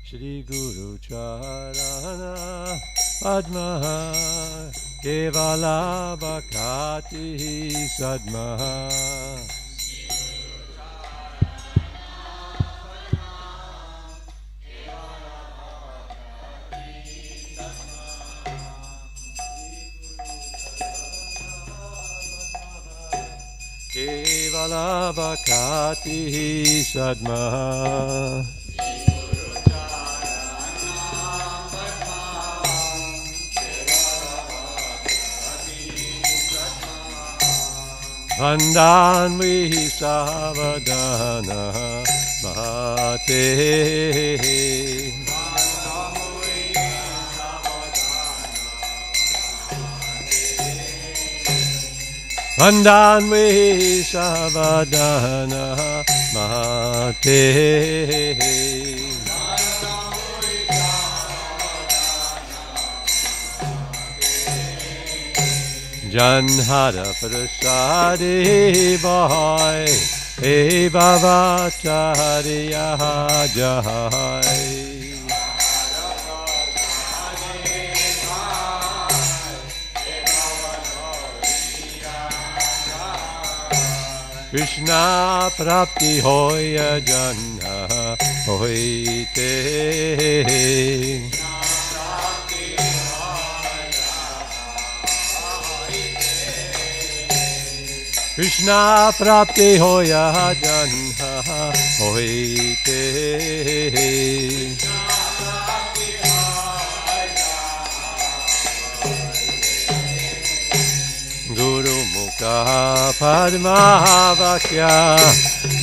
Shri Guru Charana Padma Kevala Bhakati Sadma Kevala Bhakati Sadma Vandanvi Savadana Bhate Vandanvi Savadana Bhate Janhara Prasadi Bhai He Baba Chariya Jai Krishna Prapti Hoya Janha Hoite Krishna Prapti Hoya Janha Hoite Guru Mukha Padma Vakya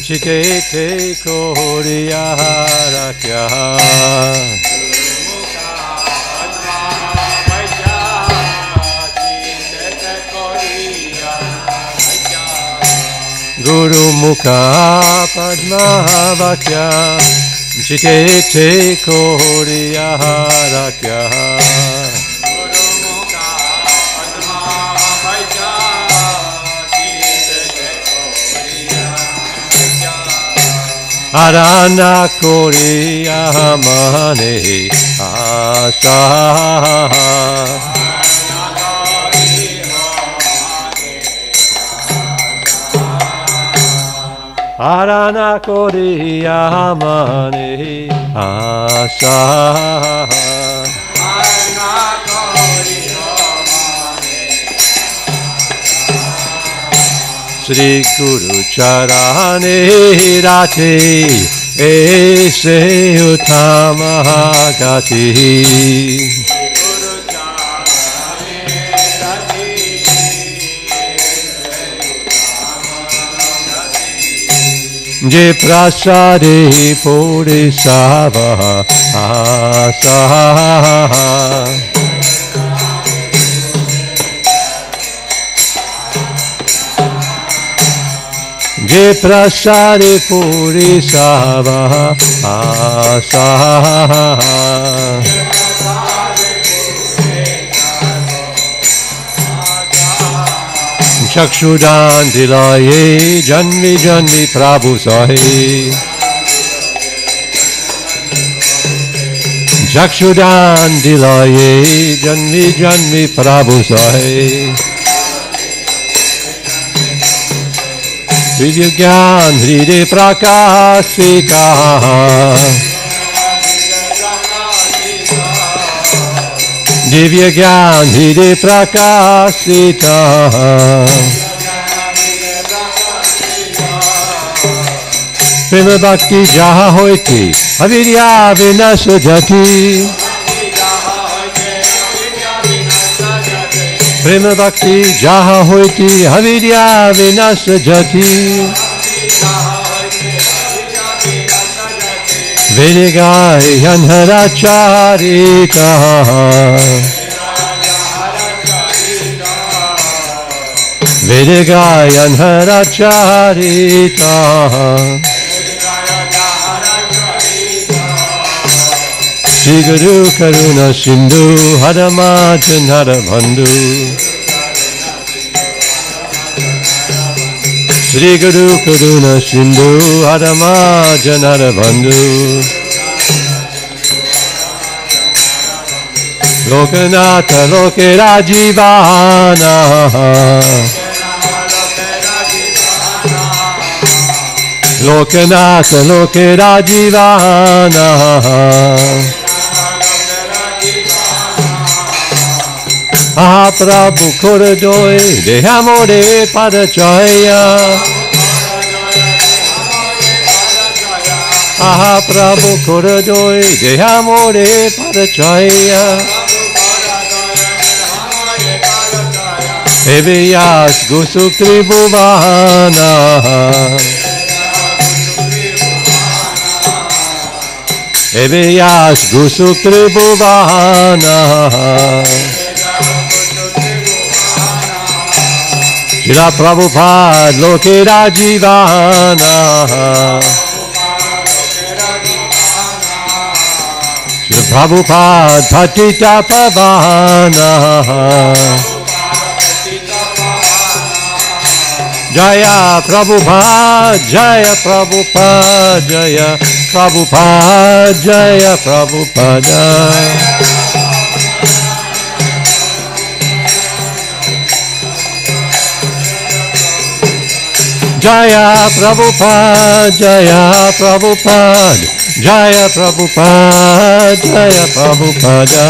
Chitete Koriya Rakya Guru Mukha Padma Vakya Chitete Koriya Rakya Guru Mukha Padma Vakya Chitete Koriya Rakya Arana Koriya Mane Asa Arana Koriya Mane Asa Arana Koriya Mane Shri Guru Charane Rati Ese Uttama Gati Je prasade puri sava asa Je prasade puri sava asa Chakshudan dilaye janvi janvi prabhu sahe Chakshudan dilaye janvi janvi prabhu sahe Divya gyan hride prakashika Divya gyan hide prakashita Prema bhakti jaha hoiti avirya vinasajati Prema Bhakti Jaha Hoiti Avidya Vinasa Jati Vedigai Yanhara Charita Vedigai Yanhara Charita Shri Guru Karuna Sindhu Hadama Janhara Bandhu Shri Guru Karuna Sindhu Hadama Janhara Bandhu Lokanatha Loke Rajivana Lokanatha Loke Rajivana Mahaprabhu Koradoi Dehamore Padachaya Mahaprabhu Koradoi Dehamore Padachaya Eviyas Gusukri Bhuvana Eviyas Gusukri Bhuvana Shila Prabhupada Loke Rajivana Shila Prabhupada Patita Pavana Jaya Prabhupada Jaya Prabhupada Jaya Prabhupada Jaya Prabhupada Jaya Prabhupada, Jaya Prabhupada, Jaya Prabhupada, Jaya Prabhupada.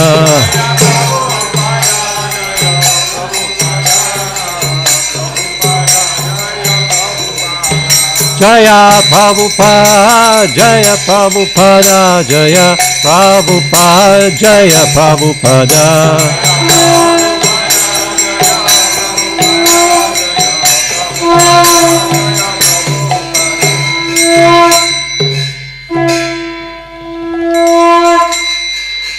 Jaya Prabhupada, Jaya Prabhupada, Jaya Prabhupada, Jaya Prabhupada.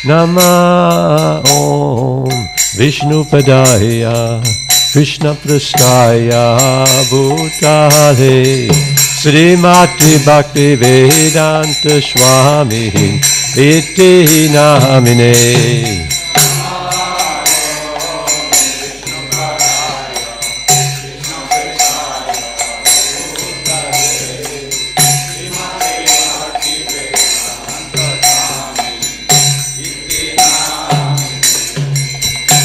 Nama Om Vishnu Padaya Krishna Prasthaya Bhutale Srimati Bhakti Vedanta Swami Iti Namine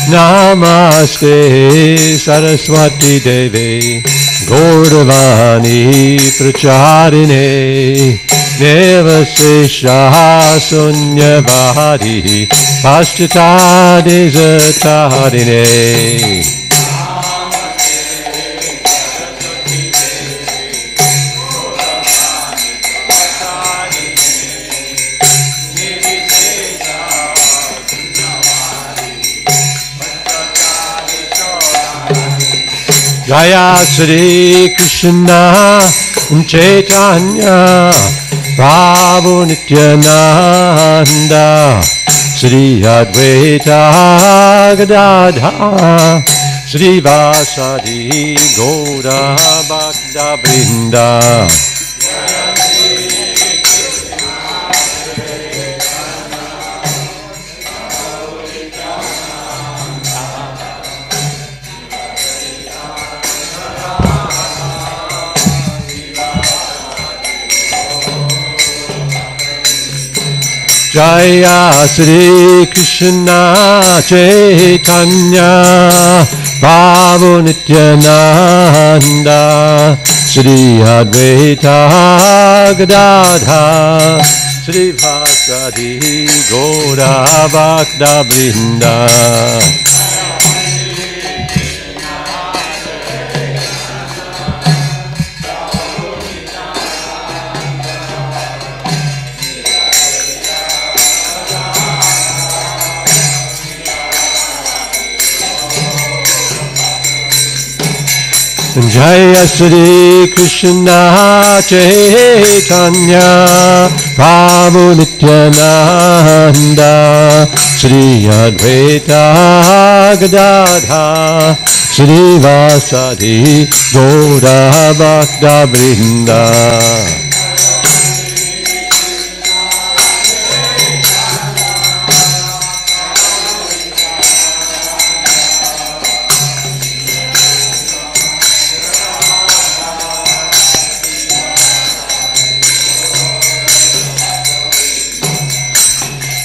Namaste Saraswati Devi Gauravani Pracharine Devasesha Sunyavadi Paschata Desatarine Jaya Shri Krishna Caitanya Prabhu Nityananda Shri Advaita Gadadha Shri Vasadi Gaura Bhakta Vrinda Jaya Shri Krishna Caitanya Prabhu Nityananda Shri Advaita Gadadha Shri Vasadi Gaura Bhakta Vrinda Jaya Shri Krishna Caitanya Prabhu Nityananda Shri Advaita Gadadha Shri Vasadi Gaura Bhakta Vrinda.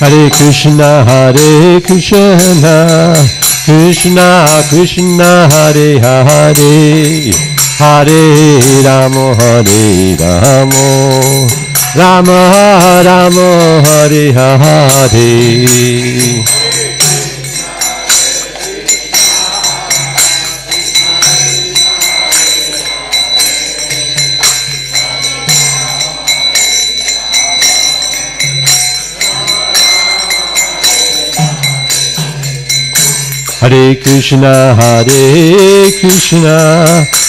Hare Krishna, Krishna Krishna, Hare Hare, Hare Rama, Hare Rama, Rama Rama, Hare Hare. Hare Krishna,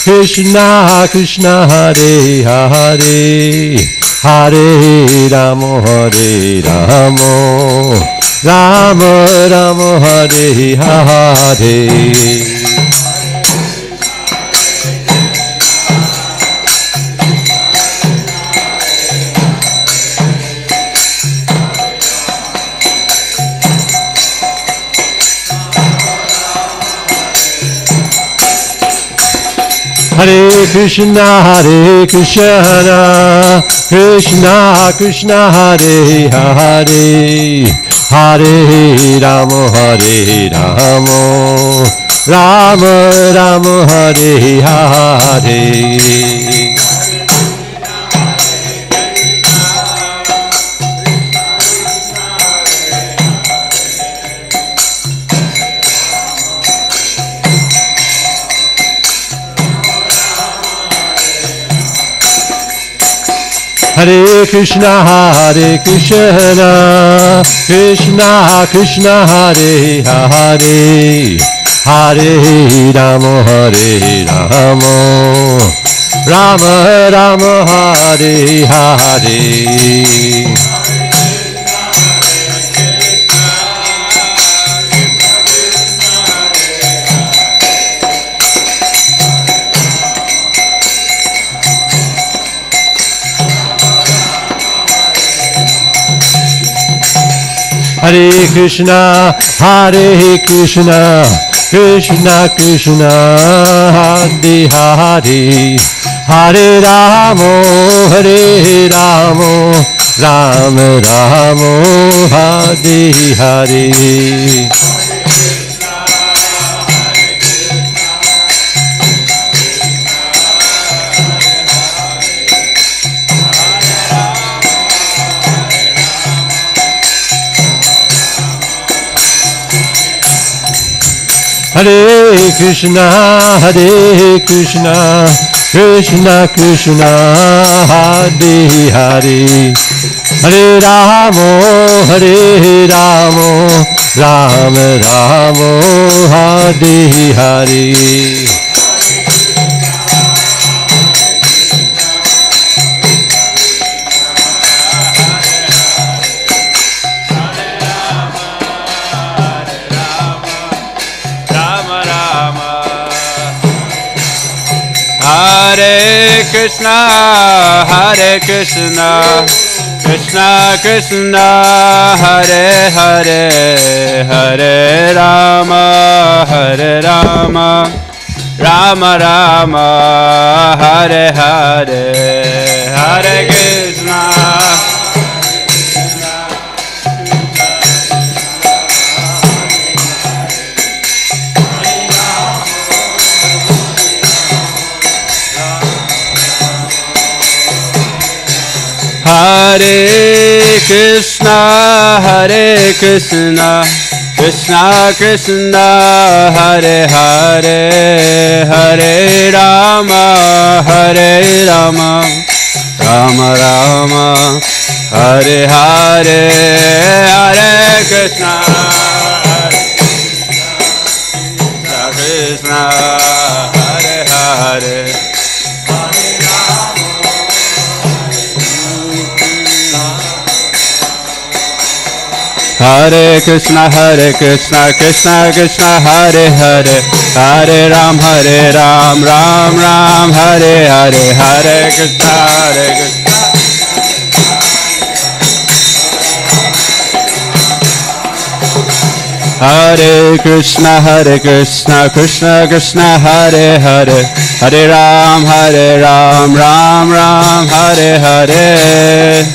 Krishna Krishna, Hare Hare, Hare Rama, Hare Rama, Rama Rama, Hare Hare. Hare Krishna, Krishna Krishna, Hare Hare, Hare Rama, Hare Rama, Rama Rama, Hare Hare. Hare Krishna, Krishna Krishna, Hare Hare, Hare Rama, Hare Rama, Rama Rama, Hare Hare. Hare Krishna, Krishna Krishna, Hare Hare, Hare Rama, Hare Rama, Rama Rama, Hare Hare. Hare Krishna, Krishna Krishna, Hare Hare, Hare Rama, Hare Rama, Rama Rama, Hare Hare. Hare Krishna, Krishna Krishna, Hare Hare, Hare Rama, Hare Rama, Rama Rama, Hare Hare, Hare Krishna. Hare Krishna, Krishna Krishna, Hare Hare, Hare Rama, Hare Rama, Rama Rama, Hare Hare, Hare Krishna, Krishna Krishna, Hare Hare, Hare Krishna, Krishna Krishna, Hare Hare, Hare Ram, Ram Ram, Hare Hare, Hare Krishna, Krishna. Hare Krishna, Krishna Krishna, Hare Hare, Hare Ram, Ram Ram, Hare Hare.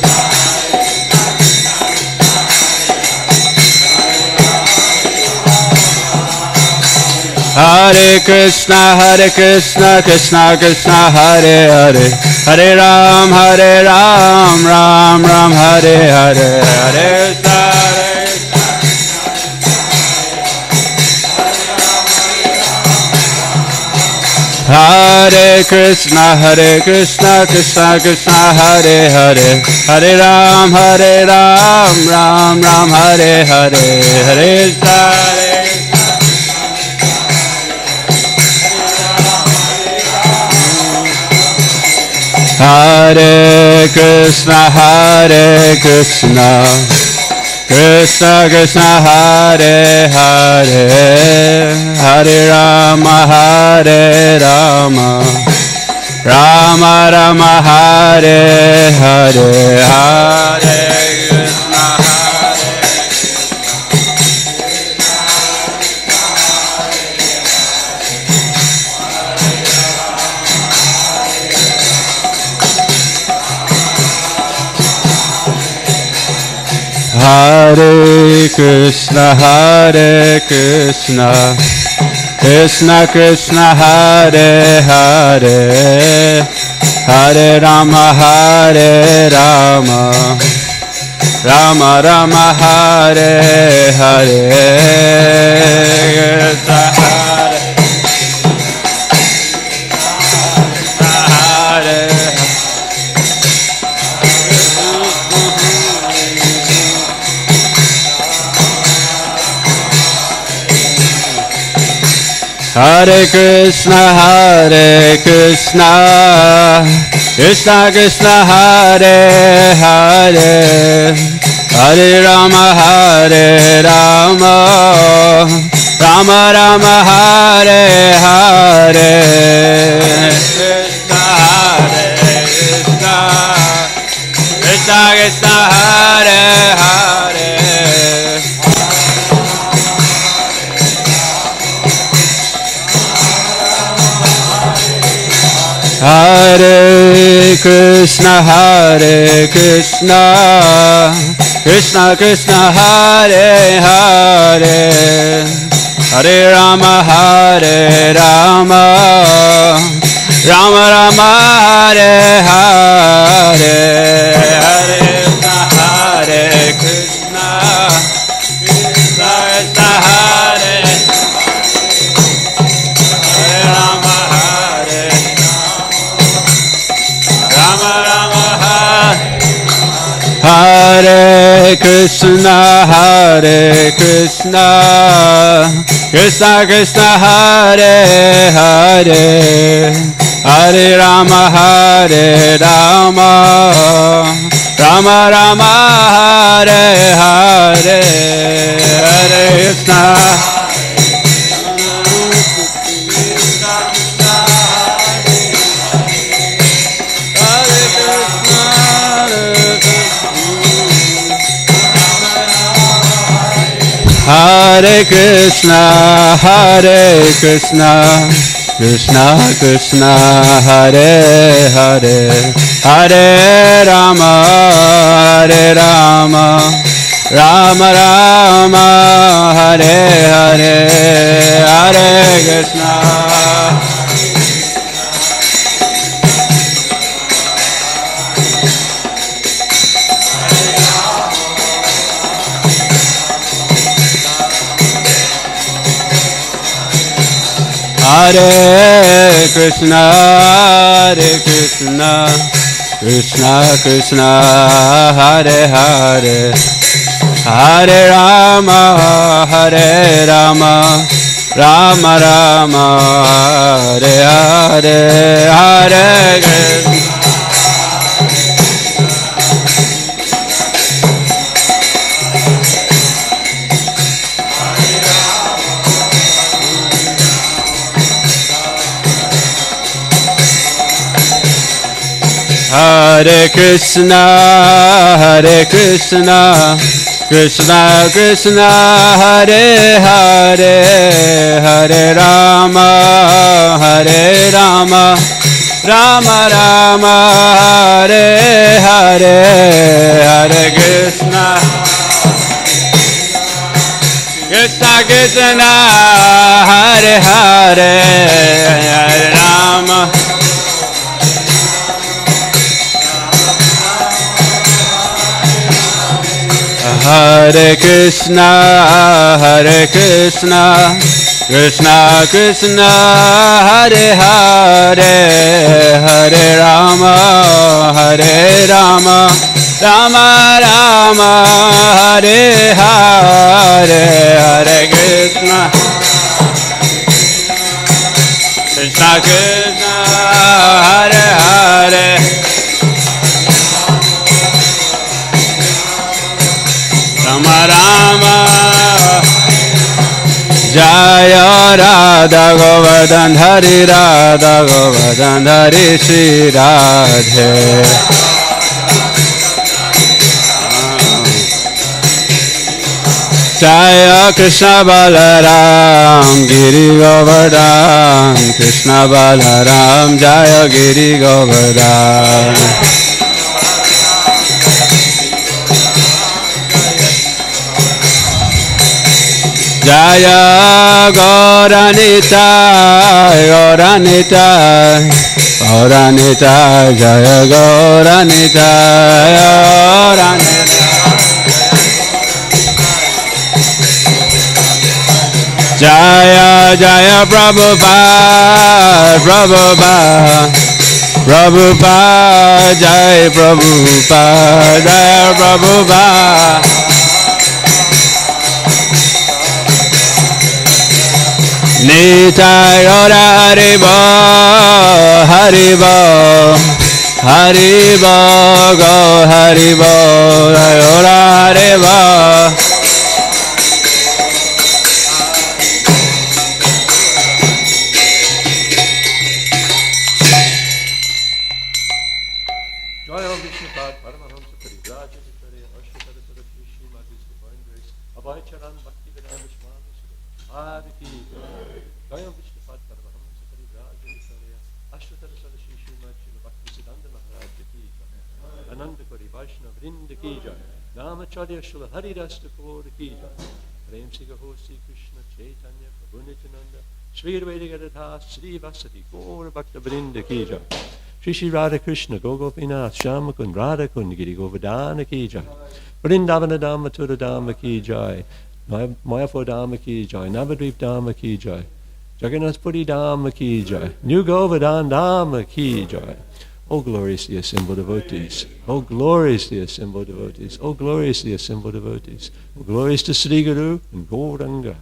Hare Krishna, Krishna Krishna, Hare Hare, Hare Ram, Ram Ram, Hare Hare, Hare Krishna, Krishna Krishna, Hare Hare, Hare Ram, Ram Ram, Hare Hare, Hare Hare Krishna, Krishna Krishna, Hare Hare, Hare Rama, Rama Rama, Hare Hare, Hare Krishna, Hare Krishna, Krishna Krishna, Hare Hare, Hare Rama, Rama Rama, Hare Hare, Hare Krishna, Krishna Krishna, Hare Hare, Hare Rama, Rama Rama, Hare Hare, Krishna Krishna, Hare Hare. Hare Krishna, Krishna Krishna, Hare Hare, Hare Rama, Rama Rama, Hare Hare, Hare Krishna, Krishna Krishna, Hare Rama, Hare Krishna, Krishna Krishna, Hare Hare, Hare Rama, Rama Rama, Hare Hare, Hare Krishna. Hare Krishna, Krishna Krishna, Hare Hare, Hare Rama, Rama Rama, Hare Hare, Hare Krishna. Hare Krishna, Krishna Krishna, Hare Hare, Hare Rama, Rama Rama, Hare Hare, Hare Krishna. Hare Krishna, Hare Krishna, Krishna Krishna, Hare Hare, Hare Rama, Hare Rama, Rama Rama, Hare Hare, Hare Krishna, Krishna Krishna, Hare Hare, Hare Rama, Hare Krishna, Hare Krishna, Krishna Krishna, Hare Hare, Hare Rama, Hare Rama, Rama Rama, Hare Hare, Hare Krishna, Krishna Krishna, Hare Hare, Rama Rama, Jaya Radha Govardhana Hari Radha Govardhana Hari Shri Radhe. Jaya Krishna Balaram Giri Govardhan, Krishna Balaram Jaya Giri Govardhan. Jaya Gauranita, Gauranita, Gauranita, Jaya Gauranita, Gauranita. Jaya Jaya Prabhupada, Prabhupada, Prabhupada, Jaya Prabhupada, Jaya Prabhupada. Nitai Ora Haribo, Haribo, Haribo, Go Haribo, Ora Haribo. Jaya Vishnupad Paramahamsa Parivrajya Vikarya Ashtatara Saraswati Srimad His Divine Grace Abhay Charan Bhaktivedanta Swami Sri Ki Jaya Vishnupad Paramahamsa Parivrajya Vikarya Ashtatara Saraswati Srimad Sri Bhaktivedanta Maharaj Ki Jaya Ananda Kori Vaishnav Vrinda Ki Jaya Namacharya Shula Hari Rasta Kaur Ki Jaya Prem Siga Ho Sri Krishna Chaitanya Prabhu Nityananda Shri Vedic Radha Sri Vasati Gaur Bhakta Vrinda Ki Jaya Shri Shri Radha Krishna Gopinath Shamakun Radha Kun Giri Govardhana Ki Jai Vrindavana Dhamma Tura Dhamma Ki Jai Mayapur Dhamma Ki Jai Navadvip Dhamma Ki Jai Jagannath Puri Dhamma Ki Jai New Govardhan Dhamma Ki Jai. O gloriously assembled devotees, O gloriously assembled devotees, O gloriously assembled devotees, O glorious to Sri Guru and Gauranga.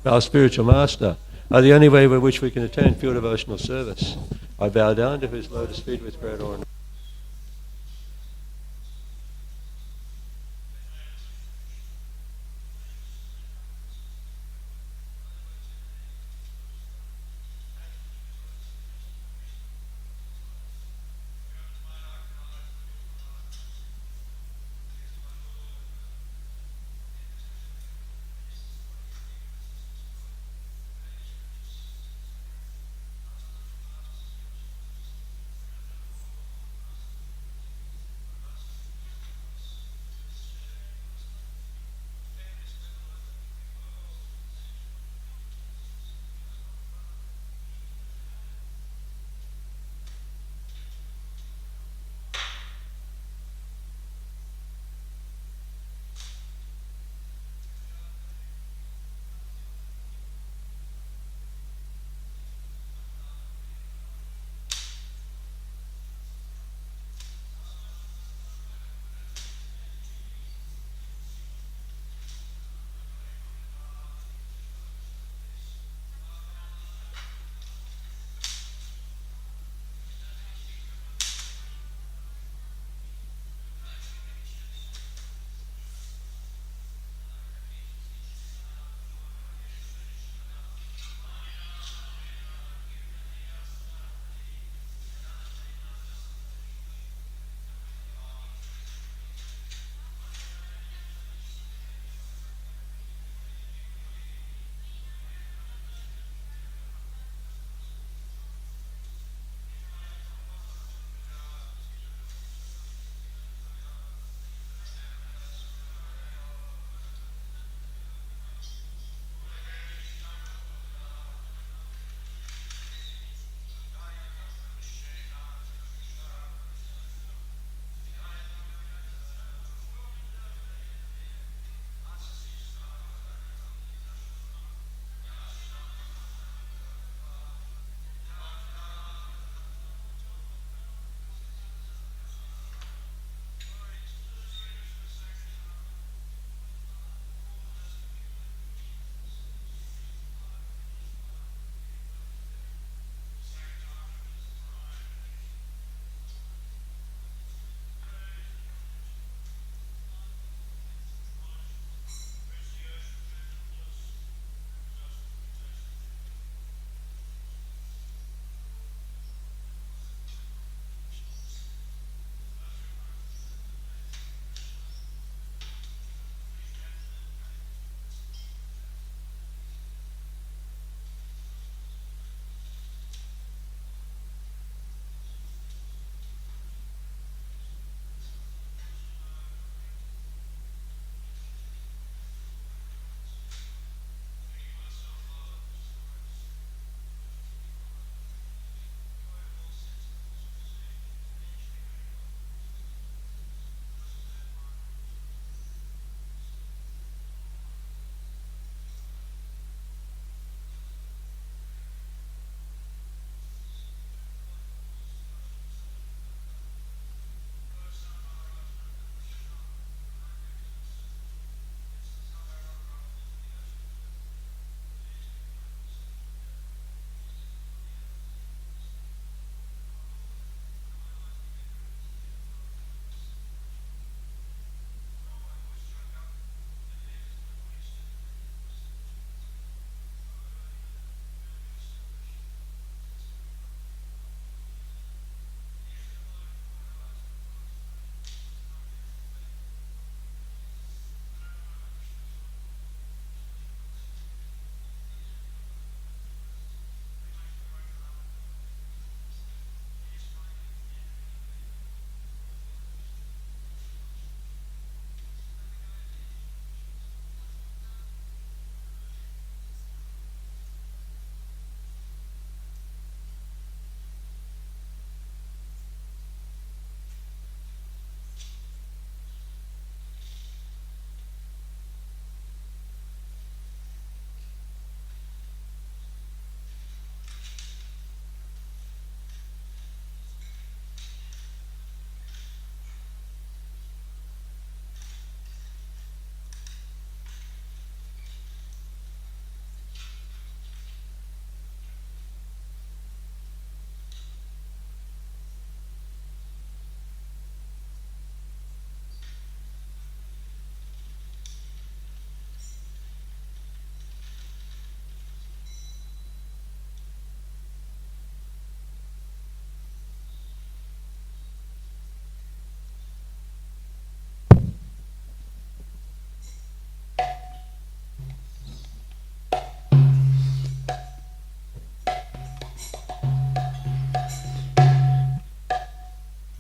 Our spiritual master are the only way by which we can attain pure devotional service. I bow down to his lotus feet with great honor.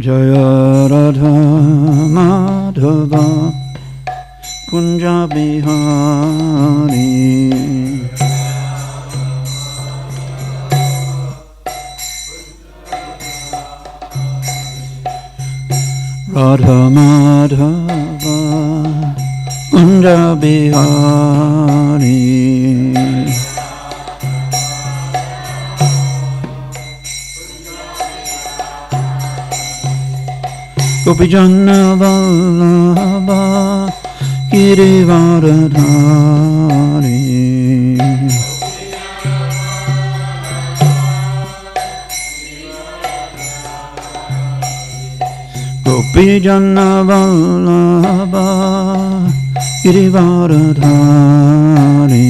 Jaya Radha Madhava Kunja Bihari Radha Madhava Kunja Bihari Gopijana Vallabha Girivaradhari Gopijana Vallabha Girivaradhari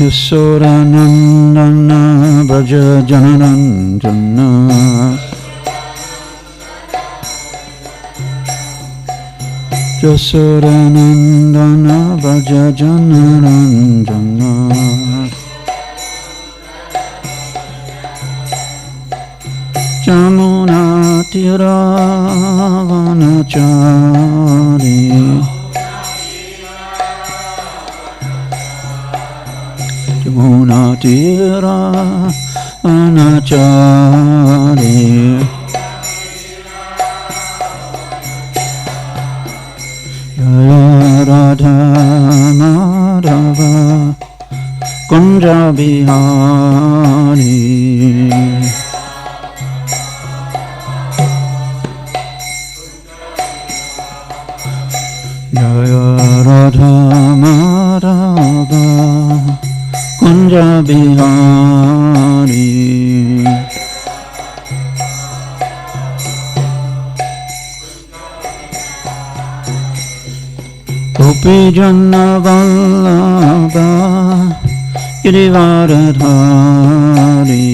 Yasodanandana Braja Jananandana Yasodanandana Braja Jananandana Jamuna Tiravanachari Jamuna Tiravanachari Jaya Radha Madhava Kunja Bihari Jaya Radha Madhava Kunja Bihari Gopijana Vallabha Girivaradhari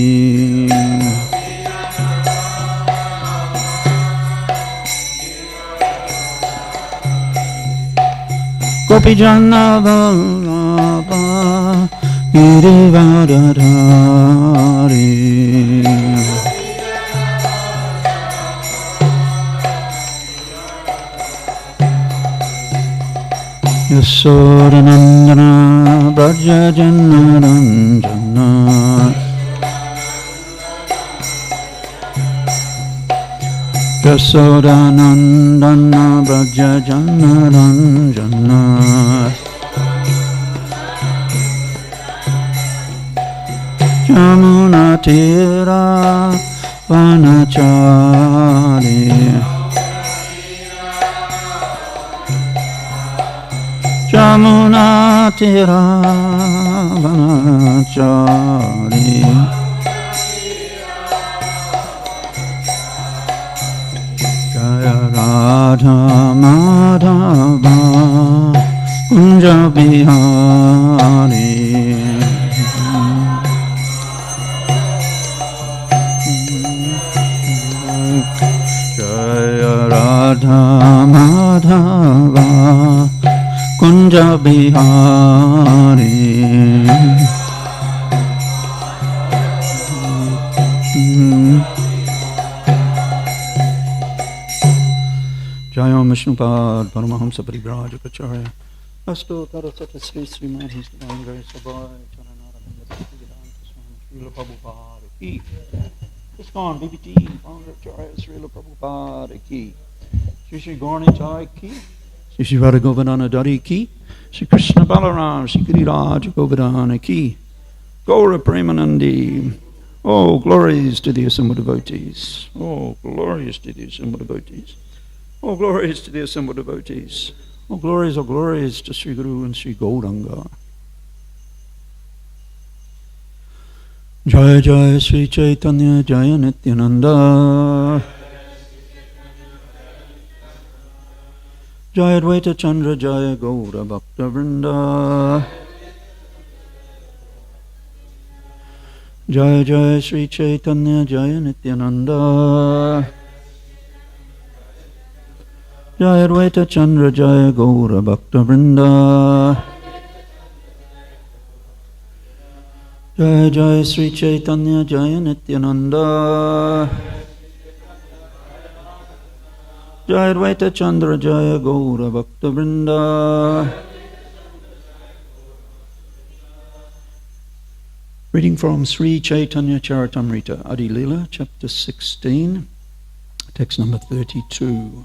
Gopijana Vallabha Girivaradhari Yasodanandana Braja Jananandana Yasodanandana Braja Jananandana Jamuna Tiravanachari Jamuna Tiravanachari Jaya Radha Madhava Kunja Bihari Jaya Radha Madhava Kunja Bihari Jayam Vishnupad Paramahamsa Parivrajapacharya Asto Tarasata Sri Srimad His Divine Grace Abhay Charanaravinda Bhaktivedanta Swami Srila Prabhupada Ki ISKCON BBT Mangalarati Srila Prabhupada Ki Shri Shri Gaurnitai Ki Shri Shri Radha Govardhana Dari Ki Shri Krishna Balaram Shri Giriraj Govardhana Ki Gaura Premanandi. Oh, glories to the assembled devotees. Oh, glorious to the assembled devotees. Oh, glories to the assembled devotees. Oh, glories to Sri Guru and Sri Gauranga. Jaya Jaya Sri Caitanya Jaya Nityananda Jaya Advaita Chandra Jaya Gaura Bhakta Vrinda Jaya Jaya Sri Caitanya Jaya Nityananda Jaya Advaita Chandra Jaya Gaura Bhakta Vrinda Jai Jai Sri Caitanya Jaya Nityananda Jai Advaita Chandra Jaya Gaura Bhakta Vrinda. Reading from Sri Caitanya Caritamrita, Adi Lila, chapter 16, text number 32.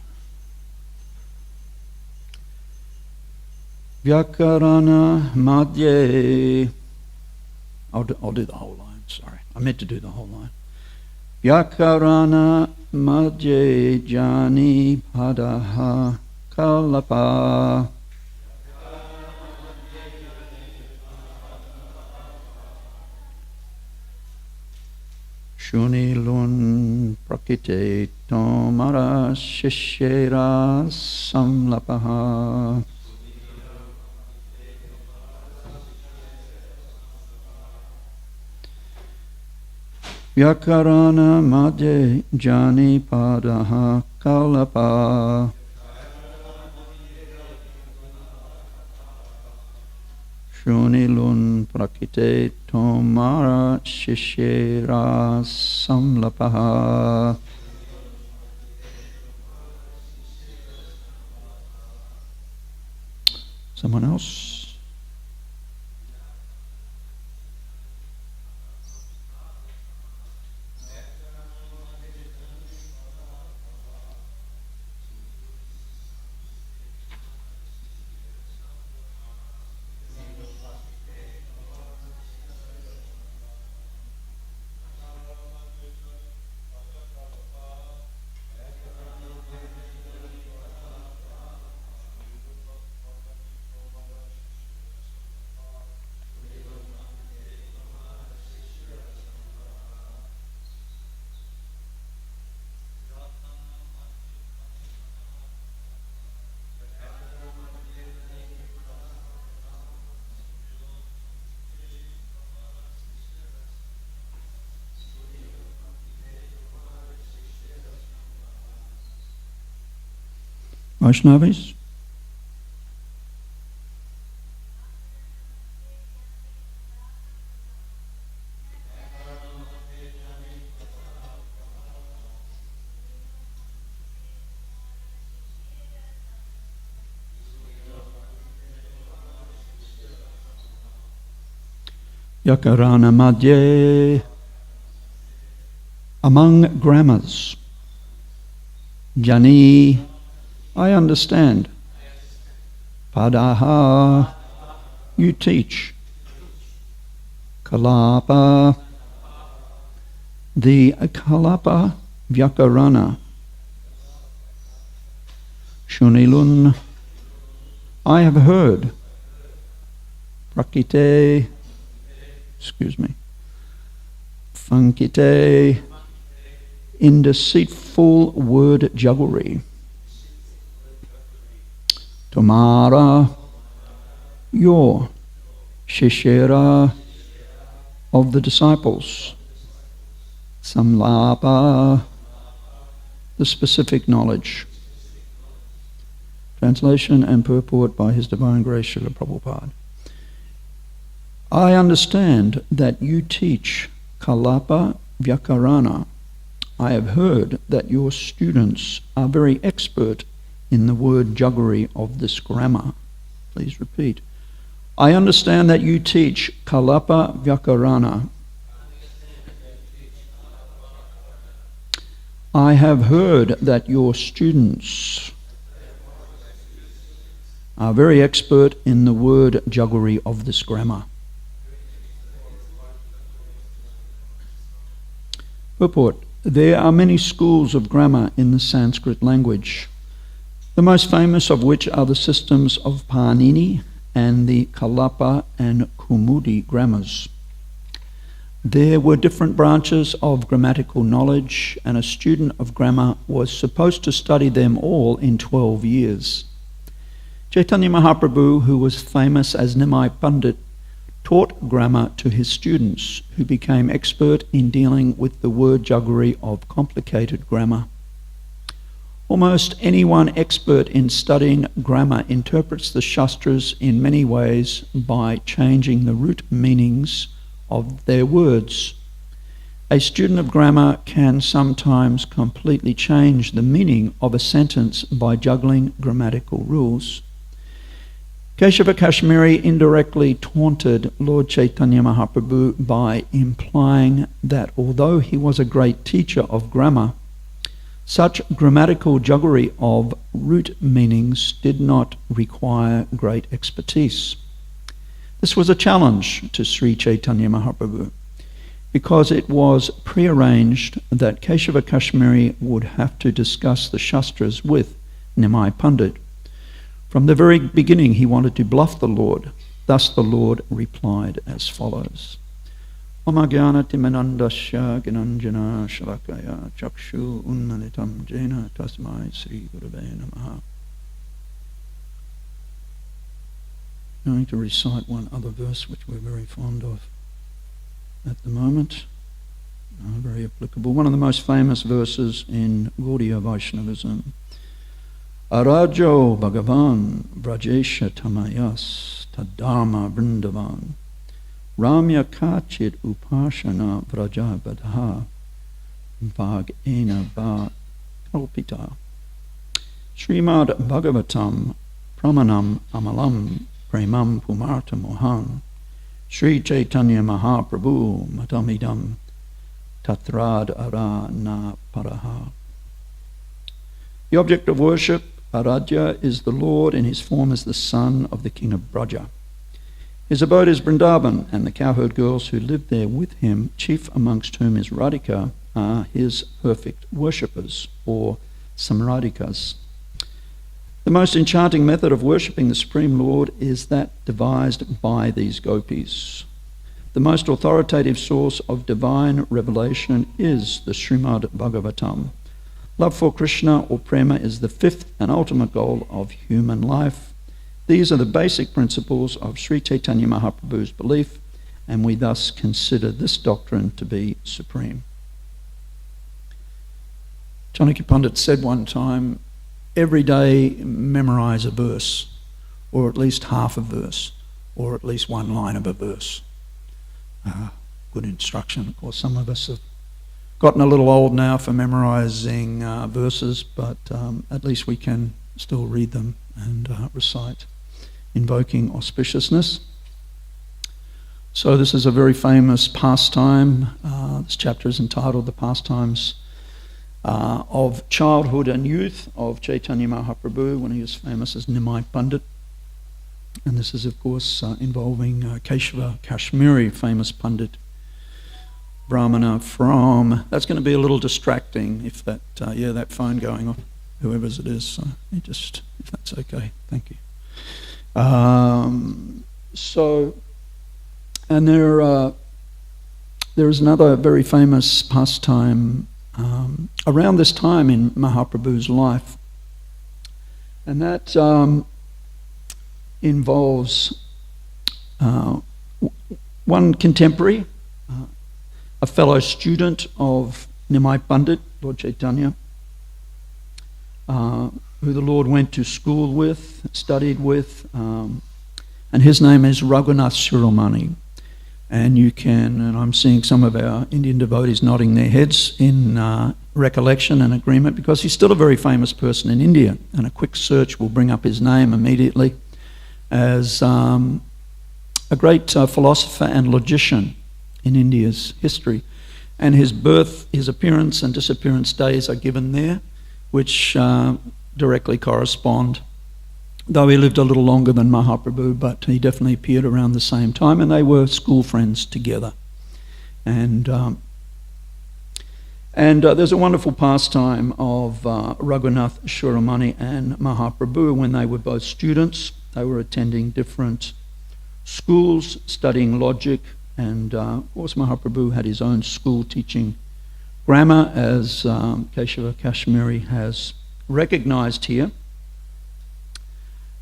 Vyakarana Madhye. I'll do the whole line, sorry. I meant to do the whole line. Vyakarana Madhye Jani Padaha Kalapa Shunilun Prakite Tomara Shishera Samlapaha Vyakarana Madhye Jani Padaha Kalapa Shunilun Prakite Tomara Shishera Samlapaha. Someone else? Vaishnavis? Yakarana Madhye. Among grammars, Jani, I understand. Padaha, you teach. Kalapa, the Kalapa Vyakarana. Shunilun, I have heard. Prakite, Funkite, in deceitful word jugglery. Tomara, your, Shishera, of the disciples. Samlapa, the specific knowledge. Translation and purport by His Divine Grace Srila Prabhupada. I understand that you teach Kalapa Vyakarana. I have heard that your students are very expert in the word jugglery of this grammar. Please repeat. I understand that you teach Kalapa Vyakarana. I have heard that your students are very expert in the word jugglery of this grammar. Purport. There are many schools of grammar in the Sanskrit language, the most famous of which are the systems of Panini and the Kalapa and Kumudi grammars. There were different branches of grammatical knowledge, and a student of grammar was supposed to study them all in 12 years. Chaitanya Mahaprabhu, who was famous as Nimai Pandit, taught grammar to his students, who became expert in dealing with the word jugglery of complicated grammar. Almost anyone expert in studying grammar interprets the Shastras in many ways by changing the root meanings of their words. A student of grammar can sometimes completely change the meaning of a sentence by juggling grammatical rules. Keshava Kashmiri indirectly taunted Lord Chaitanya Mahaprabhu by implying that although he was a great teacher of grammar, such grammatical jugglery of root meanings did not require great expertise. This was a challenge to Sri Chaitanya Mahaprabhu, because it was prearranged that Keshava Kashmiri would have to discuss the Shastras with Nimai Pandit. From the very beginning, he wanted to bluff the Lord. Thus the Lord replied as follows. Omagyanati menandasya ginanjana shalakaya chakshu unnalitam jena tasmai Sri Gurave Namaha. I'm going to recite one other verse which we're very fond of at the moment. Very applicable. One of the most famous verses in Gaudiya Vaishnavism. Arajo Bhagavan Brajesha Tamayas Tadharma Vrindavan Ramya Kachit Upashana Vraja Badha Bhag Ena Ba Kalpita Srimad Bhagavatam Pramanam Amalam Premam Pumarta Mohan Sri Chaitanya Mahaprabhu Matamidam Tatrad Ara Na Paraha. The object of worship, Aradhya, is the Lord in his form as the son of the king of Braja. His abode is Vrindavan, and the cowherd girls who live there with him, chief amongst whom is Radhika, are his perfect worshippers, or Samradikas. The most enchanting method of worshipping the Supreme Lord is that devised by these gopis. The most authoritative source of divine revelation is the Srimad Bhagavatam. Love for Krishna or prema is the fifth and ultimate goal of human life. These are the basic principles of Sri Chaitanya Mahaprabhu's belief, and we thus consider this doctrine to be supreme. Chanakya Pandit said one time, every day memorize a verse, or at least half a verse, or at least one line of a verse. Good instruction. Of course, some of us have gotten a little old now for memorizing verses, but at least we can still read them and recite, invoking auspiciousness. So this is a very famous pastime. This chapter is entitled The Pastimes of Childhood and Youth of Chaitanya Mahaprabhu, when he was famous as Nimai Pandit. And this is, of course, involving Keshava Kashmiri, famous Pandit Brahmana from... That's going to be a little distracting if that phone going off, whoever's it is. If that's okay, thank you. And there is another very famous pastime around this time in Mahaprabhu's life, and that involves one contemporary, a fellow student of Nimai Pandit, Lord Chaitanya, who the Lord went to school with, studied with, and his name is Raghunath Shiromani. And you can, and I'm seeing some of our Indian devotees nodding their heads in recollection and agreement, because he's still a very famous person in India, and a quick search will bring up his name immediately as a great philosopher and logician in India's history. And his birth, his appearance and disappearance days are given there, which directly correspond. Though he lived a little longer than Mahaprabhu, but he definitely appeared around the same time, and they were school friends together. And there's a wonderful pastime of Raghunath Shiromani and Mahaprabhu when they were both students. They were attending different schools, studying logic, and of course Mahaprabhu had his own school teaching grammar, as Keshava Kashmiri has recognized here.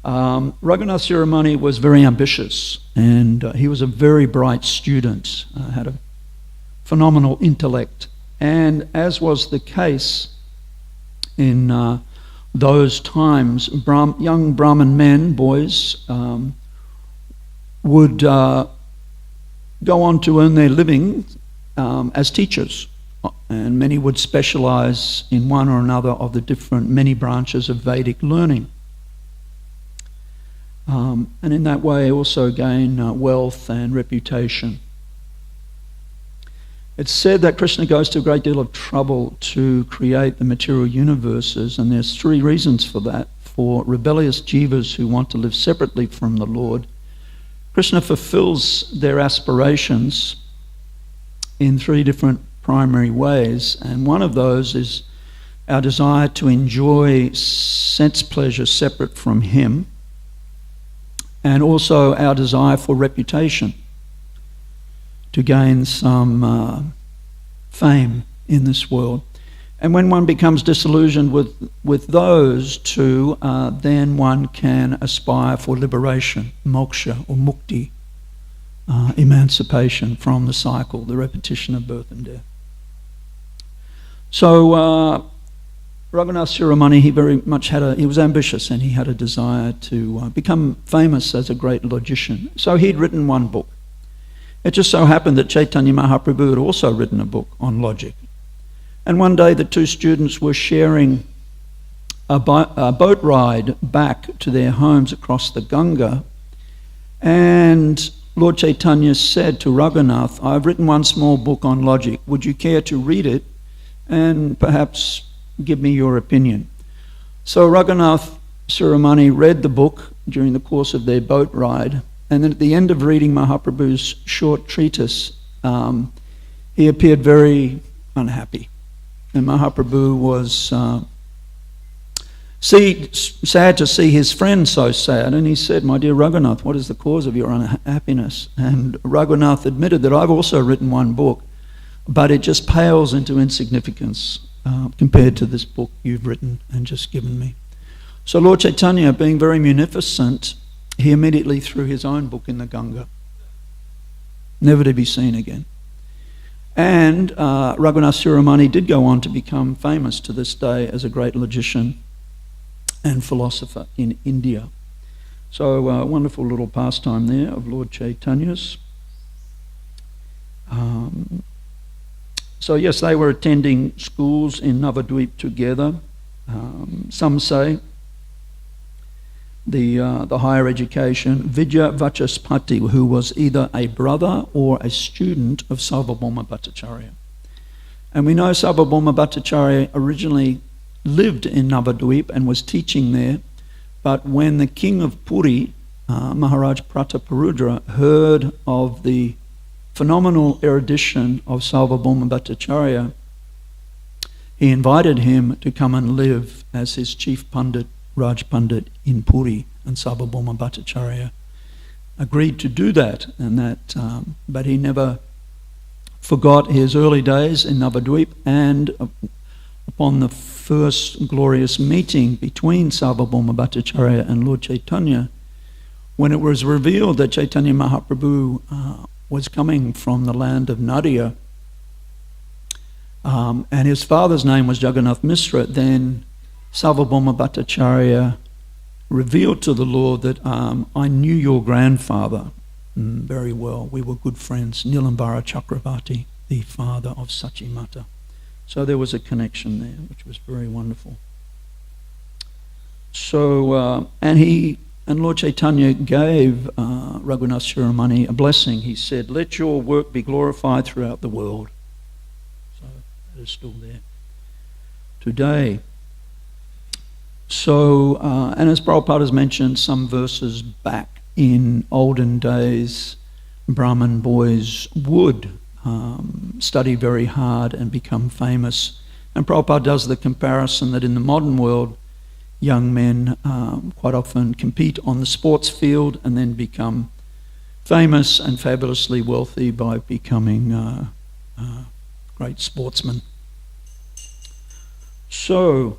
Raghunath Shiromani was very ambitious, and he was a very bright student, had a phenomenal intellect, and as was the case in those times, young Brahmin men, boys, would go on to earn their living as teachers, and many would specialize in one or another of the many branches of Vedic learning. And in that way also gain wealth and reputation. It's said that Krishna goes to a great deal of trouble to create the material universes, and there's 3 reasons for that. For rebellious jivas who want to live separately from the Lord, Krishna fulfills their aspirations in 3 different primary ways, and one of those is our desire to enjoy sense pleasure separate from him, and also our desire for reputation, to gain some fame in this world. And when one becomes disillusioned with those 2, then one can aspire for liberation, moksha or mukti, emancipation from the cycle, the repetition of birth and death. So Raghunath Shiromani, he very much he was ambitious, and he had a desire to become famous as a great logician. So he'd written one book. It just so happened that Caitanya Mahaprabhu had also written a book on logic. And one day the 2 students were sharing a boat ride back to their homes across the Ganga, and Lord Chaitanya said to Raghunath, "I've written one small book on logic. Would you care to read it and perhaps give me your opinion?" So Raghunath Shiromani read the book during the course of their boat ride, and then at the end of reading Mahaprabhu's short treatise, he appeared very unhappy. And Mahaprabhu was sad to see his friend so sad, and he said, "My dear Raghunath, what is the cause of your unhappiness?" And Raghunath admitted that, "I've also written one book, but it just pales into insignificance compared to this book you've written and just given me." So Lord Chaitanya, being very munificent, he immediately threw his own book in the Ganga, never to be seen again. And Raghunath Shiromani did go on to become famous to this day as a great logician and philosopher in India. So a wonderful little pastime there of Lord Chaitanya's. So yes, they were attending schools in Navadvip together. Some say the higher education, Vidya Vachaspati, who was either a brother or a student of Sarvabhauma Bhattacharya. And we know Sarvabhauma Bhattacharya originally lived in Navadvip and was teaching there, but when the king of Puri, Maharaj Prataparudra, heard of the phenomenal erudition of Sarvabhauma Bhattacharya, he invited him to come and live as his chief Pandit, Raj Pandit in Puri, and Sarvabhauma Bhattacharya agreed to do that, but he never forgot his early days in Navadvip, and upon the first glorious meeting between Sarvabhauma Bhattacharya and Lord Chaitanya, when it was revealed that Chaitanya Mahaprabhu was coming from the land of Nadia, and his father's name was Jagannath Mishra, then Sarvabhauma Bhattacharya revealed to the Lord that I knew your grandfather very well. We were good friends, Nilambara Chakravarti, the father of Sachimata. So there was a connection there, which was very wonderful. So, and Lord Chaitanya gave Raghunath Shiromani a blessing. He said, "Let your work be glorified throughout the world." So that is still there today. So, and as Prabhupada has mentioned some verses back, in olden days, Brahmin boys would study very hard and become famous. And Prabhupada does the comparison that in the modern world, young men quite often compete on the sports field and then become famous and fabulously wealthy by becoming great sportsmen. So,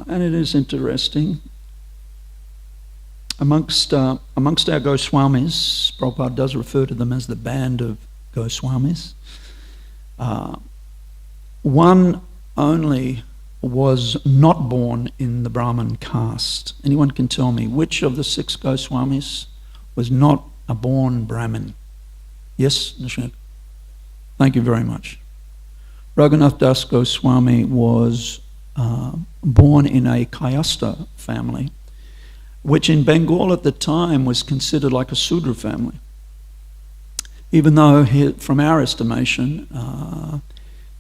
and it is interesting. Amongst our Goswamis, Prabhupada does refer to them as the band of Goswamis. One only was not born in the Brahmin caste. Anyone can tell me which of the 6 Goswamis was not a born Brahmin? Yes, Nishant? Thank you very much. Raghunath Das Goswami was born in a Kayastha family, which in Bengal at the time was considered like a Sudra family. Even though, from our estimation,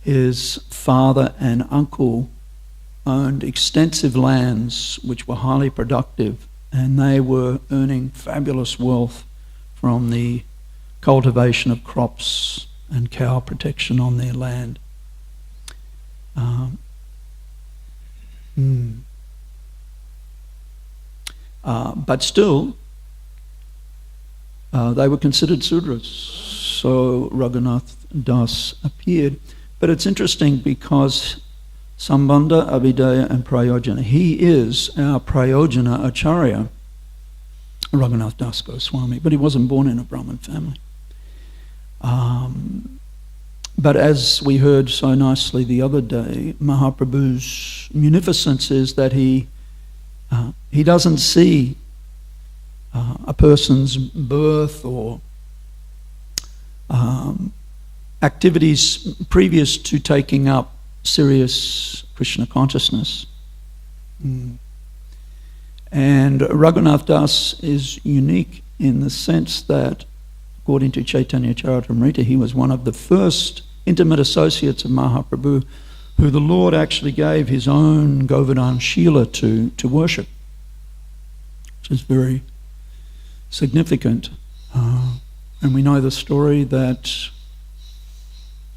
his father and uncle owned extensive lands which were highly productive, and they were earning fabulous wealth from the cultivation of crops and cow protection on their land. But still, they were considered Sudras. So Raghunath Das appeared. But it's interesting because Sambandha, Abhidaya and Prayojana, he is our Prayojana Acharya, Raghunath Das Goswami, but he wasn't born in a Brahmin family. But as we heard so nicely the other day, Mahaprabhu's munificence is that he doesn't see a person's birth or activities previous to taking up serious Krishna consciousness. And Raghunath Das is unique in the sense that, according to Caitanya Caritamrita, he was one of the first intimate associates of Mahaprabhu who the Lord actually gave his own Govardhana Shila to worship, which is very significant. And we know the story that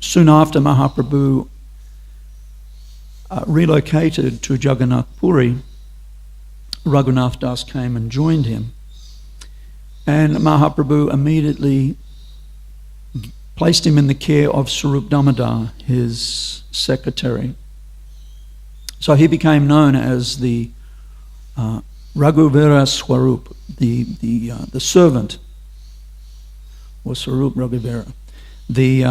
soon after Mahaprabhu relocated to Jagannath Puri, Raghunath Das came and joined him. And Mahaprabhu immediately placed him in the care of Swarup Damodar, his secretary. So he became known as the Raghuvira Swarup, the servant, or Swarup Raghuvira, the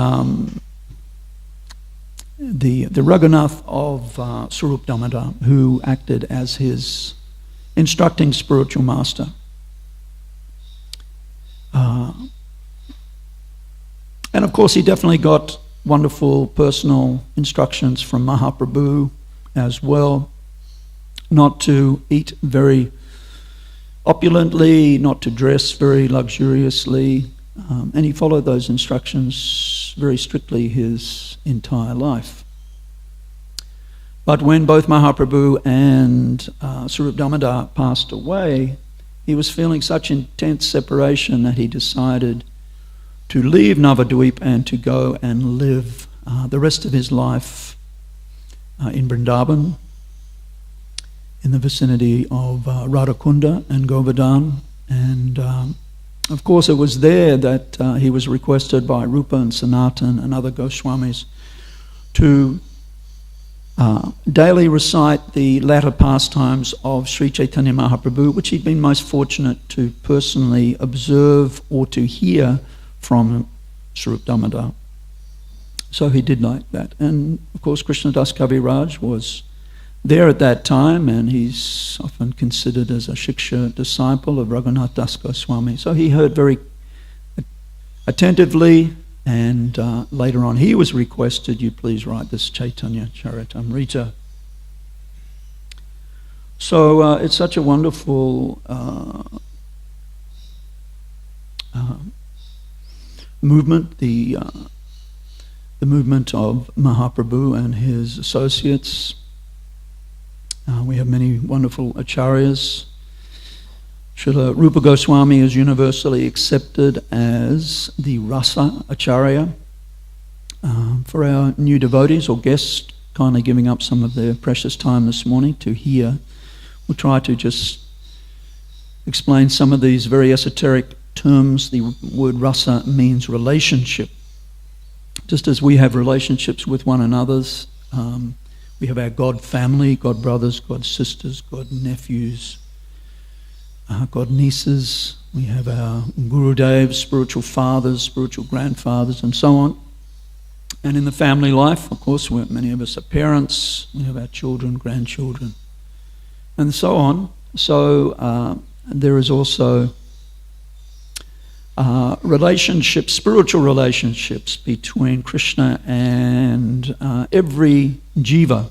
Raghunath of Swarup Damodar, who acted as his instructing spiritual master. And of course he definitely got wonderful personal instructions from Mahaprabhu as well, not to eat very opulently, not to dress very luxuriously, and he followed those instructions very strictly his entire life. But when both Mahaprabhu and Swarup Damodar passed away, he was feeling such intense separation that he decided to leave Navadvip and to go and live the rest of his life in Vrindavan, in the vicinity of Radhakunda and Govardhana. And of course it was there that he was requested by Rupa and Sanatan and other Goswamis to daily recite the latter pastimes of Sri Chaitanya Mahaprabhu, which he'd been most fortunate to personally observe or to hear from Swarup Damodar. So he did like that. And of course Krishnadas Kaviraj was there at that time, and he's often considered as a Shiksha disciple of Raghunath Das Goswami. So he heard very attentively, and later on he was requested, you please write this Caitanya Charitamrita. So it's such a wonderful movement, the movement of Mahaprabhu and his associates. We have many wonderful acharyas. Srila Rupa Goswami is universally accepted as the Rasa Acharya. For our new devotees or guests kindly giving up some of their precious time this morning to hear, we'll try to just explain some of these very esoteric terms. The word rasa means relationship. Just as we have relationships with one another, we have our God family, God brothers, God sisters, God nephews, God nieces. We have our Gurudevs, spiritual fathers, spiritual grandfathers, and so on. And in the family life, of course, many of us are parents, we have our children, grandchildren, and so on. So there is also relationships, spiritual relationships between Krishna and every jiva.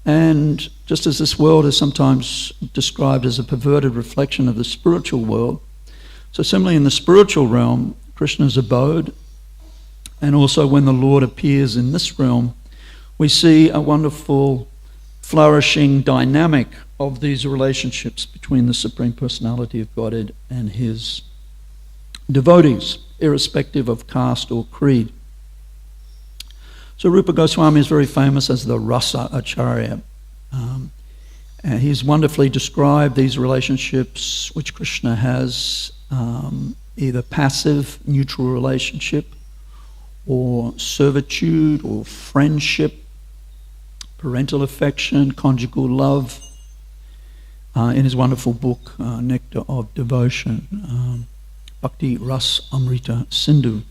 And just as this world is sometimes described as a perverted reflection of the spiritual world, so similarly in the spiritual realm, Krishna's abode, and also when the Lord appears in this realm, we see a wonderful flourishing dynamic of these relationships between the Supreme Personality of Godhead and his devotees, irrespective of caste or creed. So Rupa Goswami is very famous as the Rasa Acharya. And he's wonderfully described these relationships which Krishna has, either passive, neutral relationship, or servitude, or friendship, parental affection, conjugal love, in his wonderful book, Nectar of Devotion, Bhakti Ras Amrita Sindhu.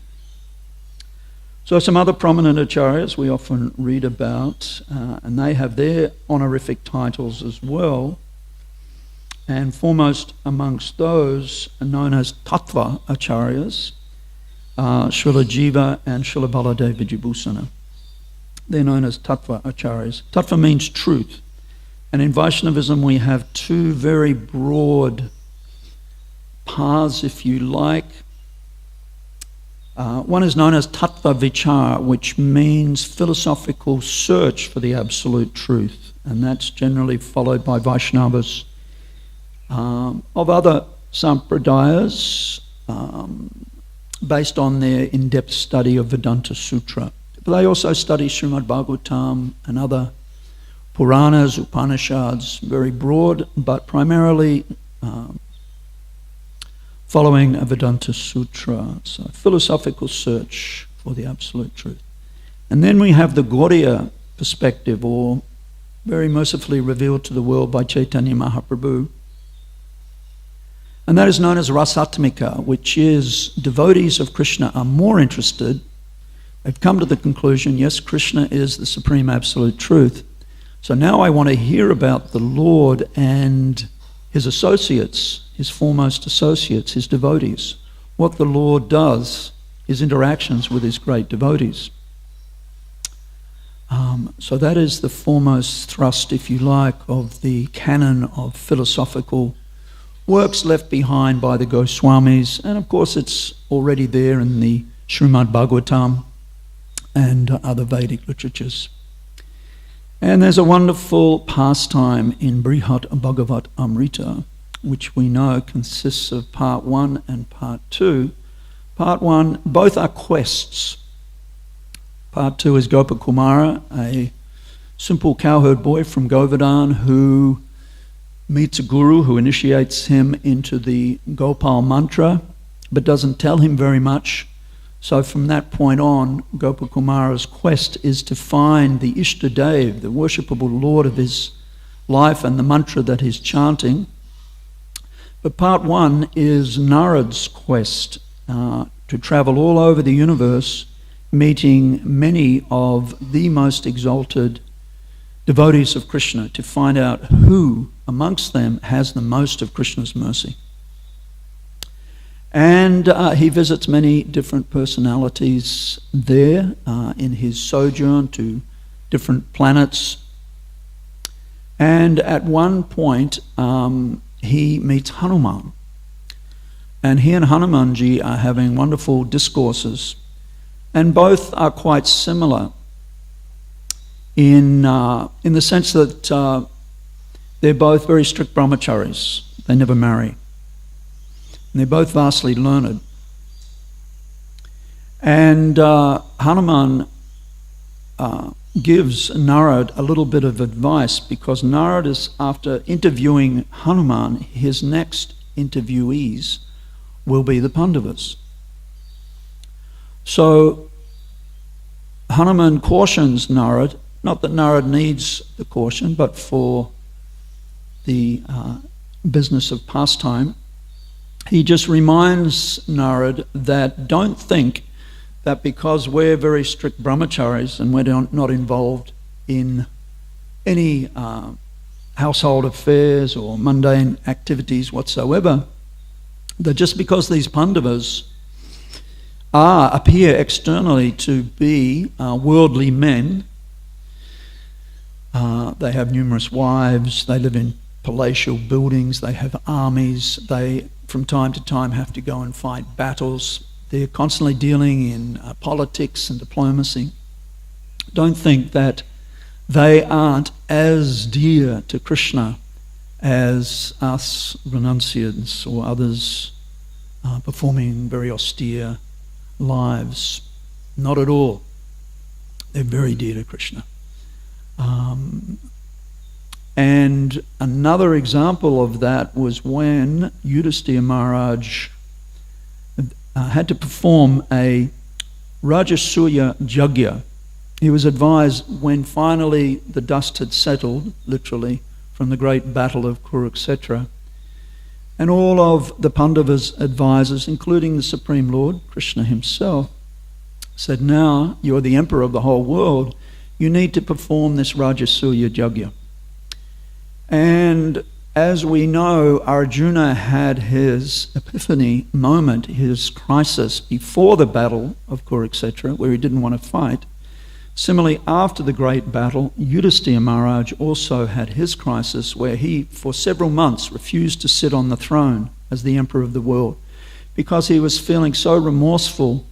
So some other prominent acharyas we often read about, and they have their honorific titles as well. And foremost amongst those are known as Tattva acharyas, Srila Jiva and Srila Baladeva Vijayabhusana. They're known as Tattva acharyas. Tattva means truth. And in Vaishnavism we have two very broad paths, if you like. One is known as Tattva Vichar, which means philosophical search for the absolute truth. And that's generally followed by Vaishnavas of other sampradayas based on their in-depth study of Vedanta Sutra. But they also study Srimad Bhagavatam and other Puranas, Upanishads, very broad, but primarily following a Vedanta Sutra, so philosophical search for the absolute truth. And then we have the Gaudiya perspective, or very mercifully revealed to the world by Caitanya Mahaprabhu. And that is known as Rasatmika, which is devotees of Krishna are more interested. They've come to the conclusion, yes, Krishna is the supreme absolute truth. So now I want to hear about the Lord and his associates, his foremost associates, his devotees, what the Lord does, his interactions with his great devotees. So that is the foremost thrust, if you like, of the canon of philosophical works left behind by the Goswamis, and of course it's already there in the Srimad Bhagavatam and other Vedic literatures. And there's a wonderful pastime in Brihat Bhagavat Amrita, which we know consists of part 1 and part 2. Part 1, both are quests. Part 2 is Gopakumara, a simple cowherd boy from Govardhana who meets a guru who initiates him into the Gopal mantra, but doesn't tell him very much. So from that point on, Gopakumara's quest is to find the Ishtadev, the worshipable Lord of his life and the mantra that he's chanting. But part 1 is Narad's quest to travel all over the universe, meeting many of the most exalted devotees of Krishna, to find out who amongst them has the most of Krishna's mercy. And he visits many different personalities there in his sojourn to different planets. And at one point, he meets Hanuman. And he and Hanumanji are having wonderful discourses. And both are quite similar in the sense that they're both very strict brahmacharis. They never marry. And they're both vastly learned. And Hanuman gives Narad a little bit of advice, because Narad is, after interviewing Hanuman, his next interviewees will be the Pandavas. So Hanuman cautions Narad, not that Narad needs the caution, but for the business of pastime. He just reminds Narad that don't think that because we're very strict brahmacharis and we're not involved in any household affairs or mundane activities whatsoever, that just because these Pandavas appear externally to be worldly men, they have numerous wives, they live in palatial buildings, they have armies, they from time to time have to go and fight battles, they're constantly dealing in politics and diplomacy. Don't think that they aren't as dear to Krishna as us renunciants or others performing very austere lives. Not at all. They're very dear to Krishna. And another example of that was when Yudhisthira Maharaj had to perform a Rajasuya Yajna. He was advised when finally the dust had settled, literally, from the great battle of Kurukshetra, and all of the Pandavas' advisors, including the Supreme Lord, Krishna himself, said, now you're the emperor of the whole world, you need to perform this Rajasuya Yajna. And as we know, Arjuna had his epiphany moment, his crisis before the battle of Kurukshetra, where he didn't want to fight. Similarly, after the great battle, Yudhisthira Maharaj also had his crisis where he, for several months, refused to sit on the throne as the emperor of the world because he was feeling so remorseful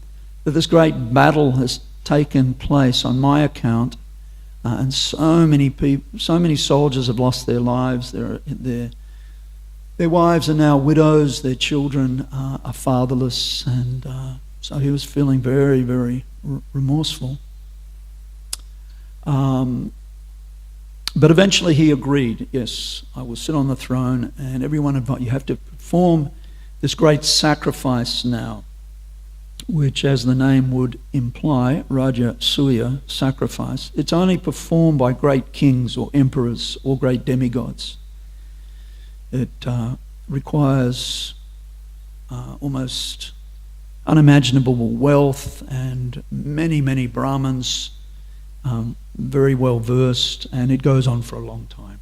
that this great battle has taken place on my account, and so many soldiers have lost their lives. Their wives are now widows. Their children are fatherless, and so he was feeling very, very remorseful. But eventually he agreed. Yes, I will sit on the throne, and everyone advised you have to perform this great sacrifice now, which, as the name would imply, Rajasuya, sacrifice. It's only performed by great kings or emperors or great demigods. It requires almost unimaginable wealth and many, many Brahmins, very well versed, and it goes on for a long time.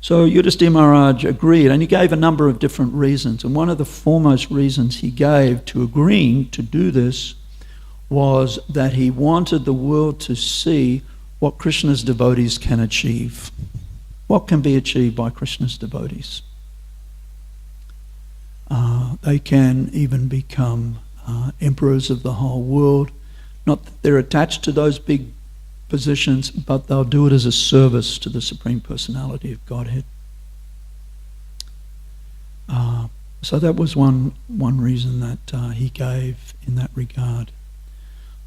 So Yudhisthira Maharaj agreed, and he gave a number of different reasons. And one of the foremost reasons he gave to agreeing to do this was that he wanted the world to see what Krishna's devotees can achieve. What can be achieved by Krishna's devotees? They can even become emperors of the whole world. Not that they're attached to those big positions, but they'll do it as a service to the Supreme Personality of Godhead. So that was one reason that he gave in that regard.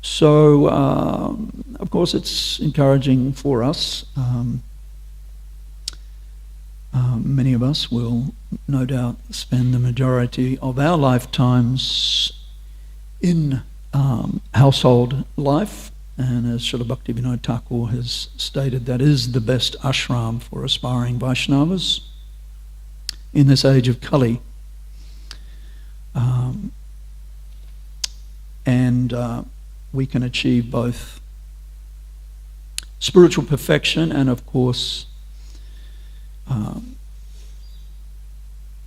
So, of course, it's encouraging for us. Many of us will no doubt spend the majority of our lifetimes in household life, and as Srila Bhaktivinoda Thakur has stated, that is the best ashram for aspiring Vaishnavas in this age of Kali. And we can achieve both spiritual perfection and, of course,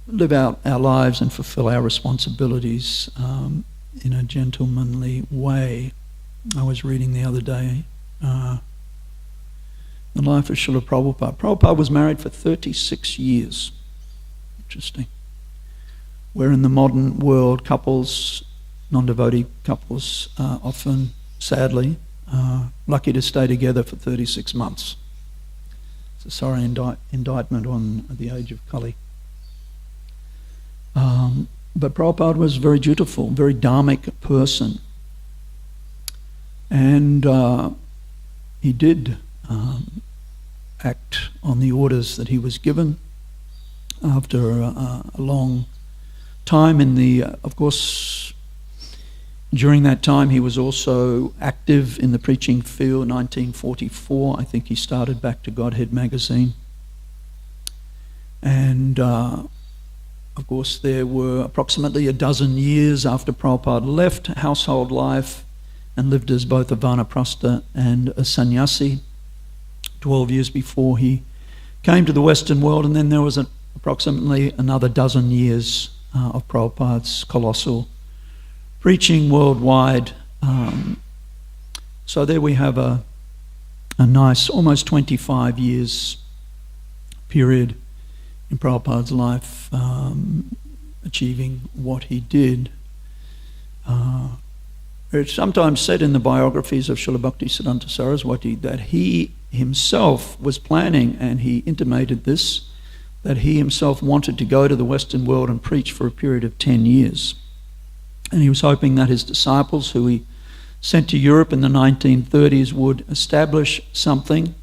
live out our lives and fulfill our responsibilities in a gentlemanly way. I was reading the other day the life of Srila Prabhupada. Prabhupada was married for 36 years. Interesting. Where in the modern world, couples, non-devotee couples, often, sadly, lucky to stay together for 36 months. It's a sorry indictment on the age of Kali. But Prabhupada was a very dutiful, very dharmic person. And he did act on the orders that he was given after a long time in the, of course, during that time he was also active in the preaching field. 1944, I think he started Back to Godhead magazine. And of Of course, there were approximately a dozen years after Prabhupada left household life and lived as both a vanaprastha and a sannyasi, 12 years before he came to the Western world, and then there was approximately another dozen years of Prabhupada's colossal preaching worldwide. So there we have a nice, almost 25 years period in Prabhupada's life, achieving what he did. It's sometimes said in the biographies of Srila Bhaktisiddhanta Saraswati that he himself was planning, and he intimated this, that he himself wanted to go to the Western world and preach for a period of 10 years. And he was hoping that his disciples, who he sent to Europe in the 1930s, would establish something,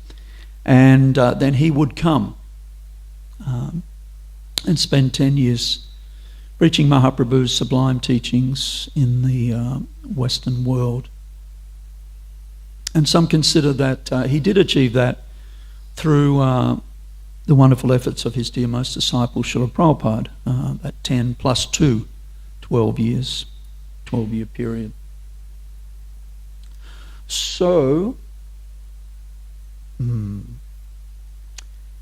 and then he would come and spend 10 years preaching Mahaprabhu's sublime teachings in the Western world. And some consider that he did achieve that through the wonderful efforts of his dear most disciple, Srila Prabhupada, that 10 plus 2, 12 years, 12-year period. So, and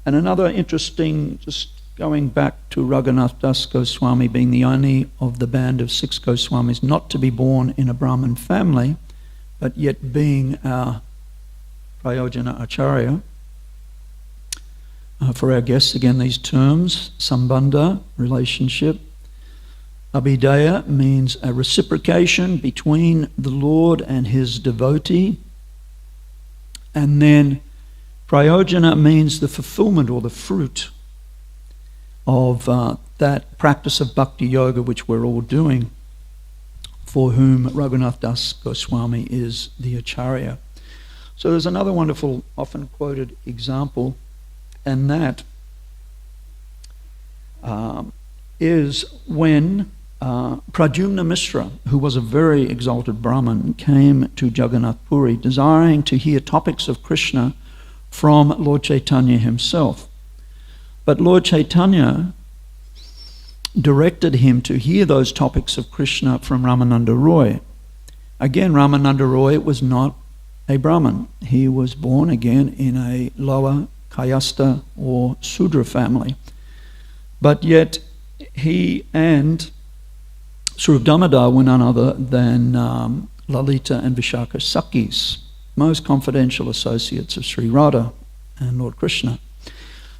another interesting, just going back to Raghunath Das Goswami being the only of the band of 6 Goswamis not to be born in a Brahmin family, but yet being our Prayojana Acharya. For our guests, again, these terms, sambandha, relationship. Abhidaya means a reciprocation between the Lord and his devotee. And then Prayojana means the fulfillment or the fruit of that practice of bhakti yoga which we're all doing, for whom Raghunath Das Goswami is the Acharya. So there's another wonderful, often quoted example, and that is when Pradyumna Mishra, who was a very exalted Brahmin, came to Jagannath Puri desiring to hear topics of Krishna from Lord Chaitanya himself. But Lord Chaitanya directed him to hear those topics of Krishna from Ramananda Roy. Again, Ramananda Roy was not a Brahmin. He was born again in a lower Kayasta or Sudra family. But yet he and Swarup Damodar were none other than Lalita and Vishaka Sakhis, most confidential associates of Sri Radha and Lord Krishna.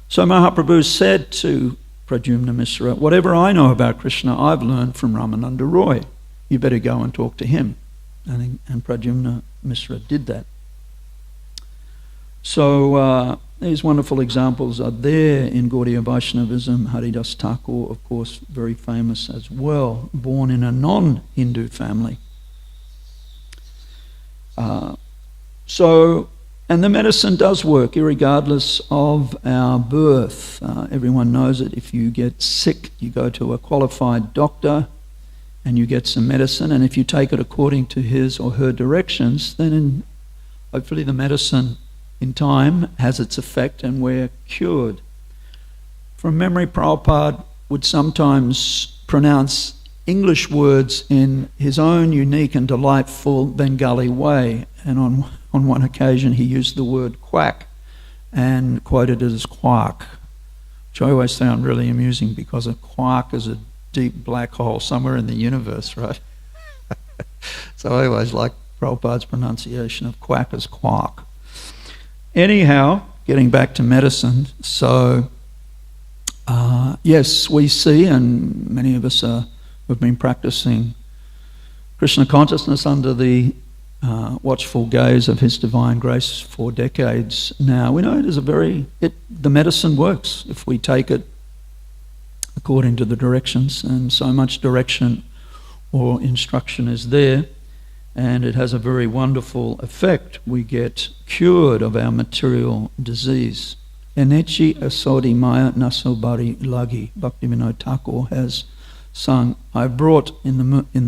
So Mahaprabhu said to Pradyumna Mishra, whatever I know about Krishna, I've learned from Ramananda Roy. You better go and talk to him. And Pradyumna Mishra did that. So these wonderful examples are there in Gaudiya Vaishnavism. Haridas Thakur, of course, very famous as well, born in a non-Hindu family. And the medicine does work irregardless of our birth. Everyone knows it. If you get sick, you go to a qualified doctor and you get some medicine, and if you take it according to his or her directions, then hopefully the medicine in time has its effect and we're cured. From memory, Prabhupada would sometimes pronounce English words in his own unique and delightful Bengali way, and on one occasion he used the word quack and quoted it as quark, which I always found really amusing because a quark is a deep black hole somewhere in the universe, right? So I always liked Prabhupada's pronunciation of quack as quark. Anyhow, getting back to medicine, so yes, we see, and many of us have been practicing Krishna consciousness under the watchful gaze of His Divine Grace for decades now. We know it is the medicine works if we take it according to the directions, and so much direction or instruction is there, and it has a very wonderful effect. We get cured of our material disease. Enechi asodi maya nasobari lagi. Bhaktivinoda Thakur has sung, I've brought, in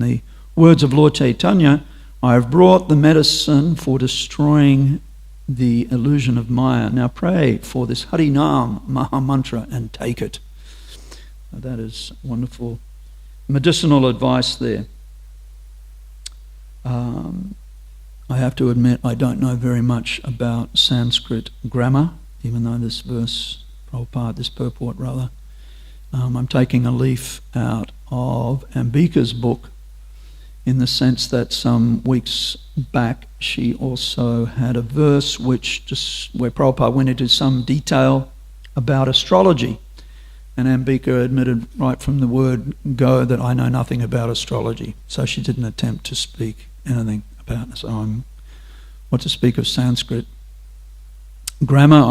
the words of Lord Chaitanya, I've brought the medicine for destroying the illusion of Maya. Now pray for this Harinam Maha Mantra and take it. That is wonderful medicinal advice there. I have to admit I don't know very much about Sanskrit grammar, even though this verse, Prabhupada, this purport rather, I'm taking a leaf out of Ambika's book, in the sense that some weeks back she also had a verse where Prabhupada went into some detail about astrology. And Ambika admitted right from the word go that I know nothing about astrology. So she didn't attempt to speak anything about it. So what to speak of Sanskrit grammar?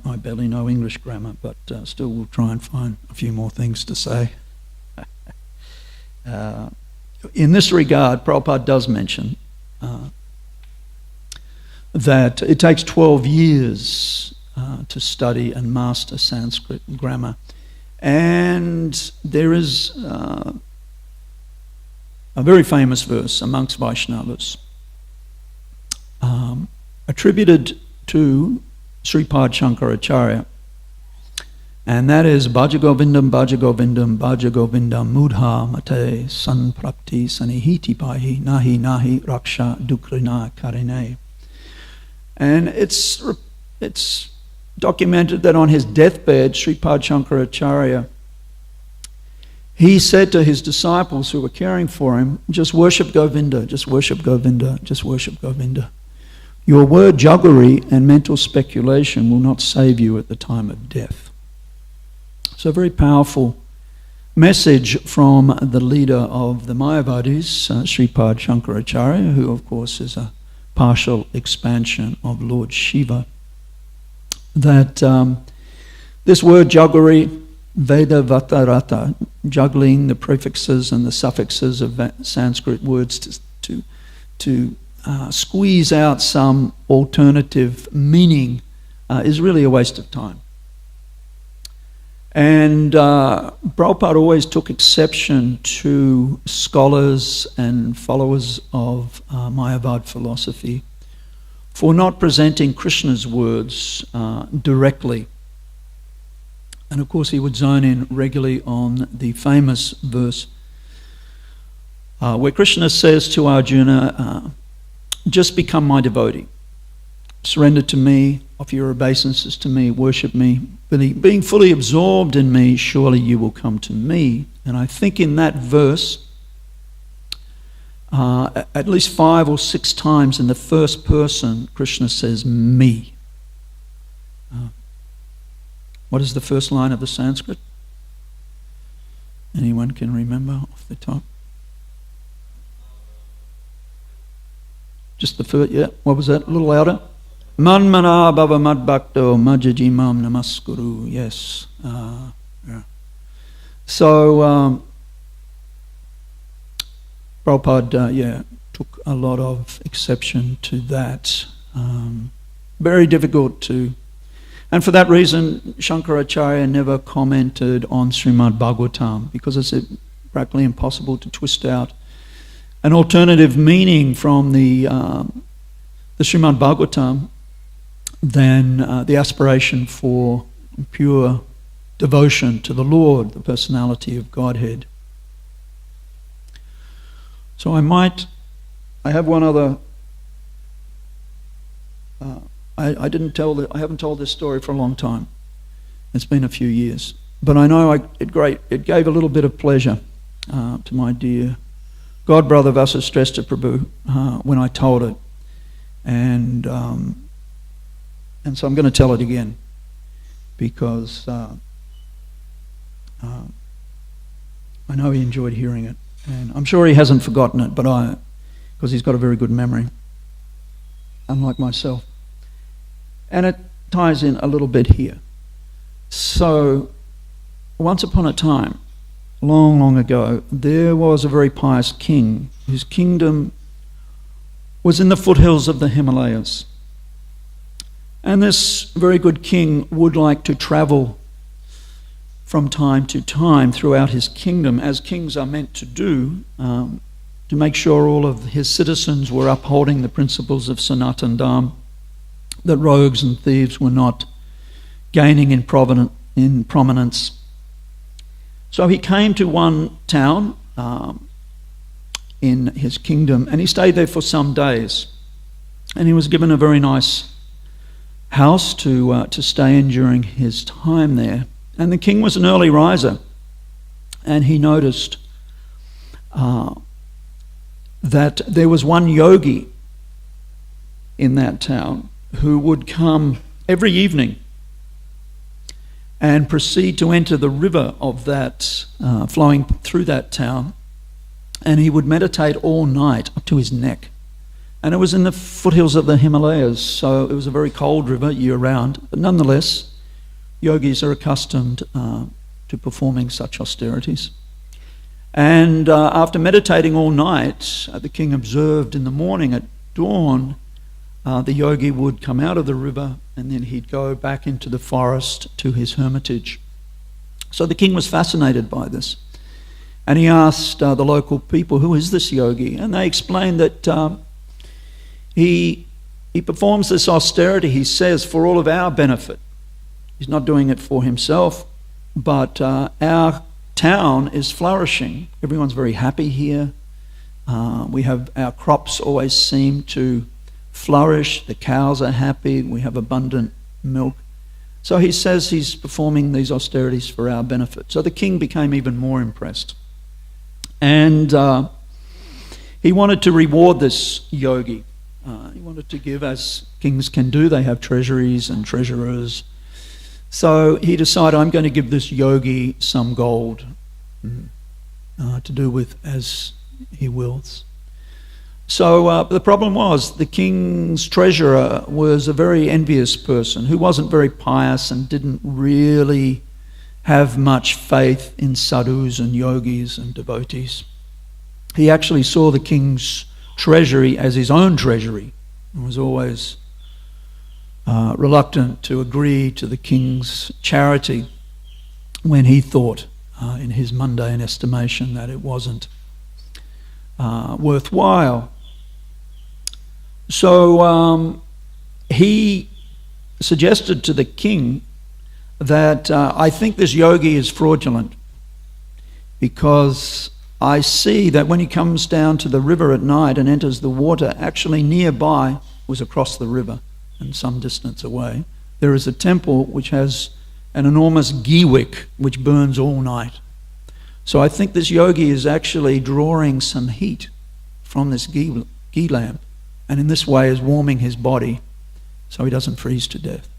I barely know English grammar, but still we'll try and find a few more things to say. In this regard, Prabhupada does mention that it takes 12 years to study and master Sanskrit grammar. And there is a very famous verse amongst Vaishnavas attributed to Sripad Shankaracharya, and that is Bhaja Govindam, Bhaja Govindam, Bhaja Govindam, Mudha Mate Sanprapti Sanihiti Pahi Nahi Nahi Raksha Dukrina Karine. And it's documented that on his deathbed, Sripad Shankaracharya, he said to his disciples who were caring for him, just worship Govinda, just worship Govinda, just worship Govinda. Your word jugglery and mental speculation will not save you at the time of death. So a very powerful message from the leader of the Mayavadis, Sripad Shankaracharya, who of course is a partial expansion of Lord Shiva, that this word jugglery, Veda Vatarata, juggling the prefixes and the suffixes of Sanskrit words to squeeze out some alternative meaning is really a waste of time. And Prabhupada always took exception to scholars and followers of Mayavad philosophy for not presenting Krishna's words directly. And of course he would zone in regularly on the famous verse where Krishna says to Arjuna, just become my devotee. Surrender to me, offer your obeisances to me, worship me. Being fully absorbed in me, surely you will come to me. And I think in that verse, at least 5 or 6 times in the first person, Krishna says, me. What is the first line of the Sanskrit? Anyone can remember off the top? Just the first, yeah, what was that? A little louder. Manmana bhava madbhakto majajimam namaskuru. Yes. Yeah. So, Prabhupada, took a lot of exception to that. Very difficult to... And for that reason, Shankaracharya never commented on Srimad Bhagavatam, because it's practically impossible to twist out an alternative meaning from the Srimad Bhagavatam than the aspiration for pure devotion to the Lord, the personality of Godhead. So I have one other... I haven't told this story for a long time. It's been a few years. But I know it gave a little bit of pleasure to my dear God brother Vasishrestha Prabhu when I told it. And so I'm going to tell it again, because I know he enjoyed hearing it. And I'm sure he hasn't forgotten it, because he's got a very good memory, unlike myself. And it ties in a little bit here. So, once upon a time, long, long ago, there was a very pious king whose kingdom was in the foothills of the Himalayas. And this very good king would like to travel from time to time throughout his kingdom, as kings are meant to do, to make sure all of his citizens were upholding the principles of Sanatan Dharma, that rogues and thieves were not gaining in prominence, So he came to one town in his kingdom, and he stayed there for some days. And he was given a very nice house to stay in during his time there. And the king was an early riser, and he noticed that there was one yogi in that town who would come every evening and proceed to enter the river of that flowing through that town, and he would meditate all night up to his neck. And it was in the foothills of the Himalayas, so it was a very cold river year-round, but nonetheless yogis are accustomed to performing such austerities. And after meditating all night, the king observed in the morning at dawn the yogi would come out of the river, and then he'd go back into the forest to his hermitage. So the king was fascinated by this, and he asked the local people, "Who is this yogi?" And they explained that he performs this austerity, he says, for all of our benefit. He's not doing it for himself, but our town is flourishing. Everyone's very happy here. We have our crops always seem to flourish. The cows are happy. We have abundant milk. So he says he's performing these austerities for our benefit. So the king became even more impressed. And he wanted to reward this yogi. He wanted to give, as kings can do. They have treasuries and treasurers. So he decided, I'm going to give this yogi some gold to do with as he wills. So the problem was the king's treasurer was a very envious person who wasn't very pious and didn't really have much faith in sadhus and yogis and devotees. He actually saw the king's treasury as his own treasury and was always reluctant to agree to the king's charity when he thought, in his mundane estimation, that it wasn't worthwhile. So he suggested to the king that I think this yogi is fraudulent, because I see that when he comes down to the river at night and enters the water, actually nearby, was across the river and some distance away, there is a temple which has an enormous ghee wick which burns all night. So I think this yogi is actually drawing some heat from this ghee lamp, and in this way is warming his body so he doesn't freeze to death.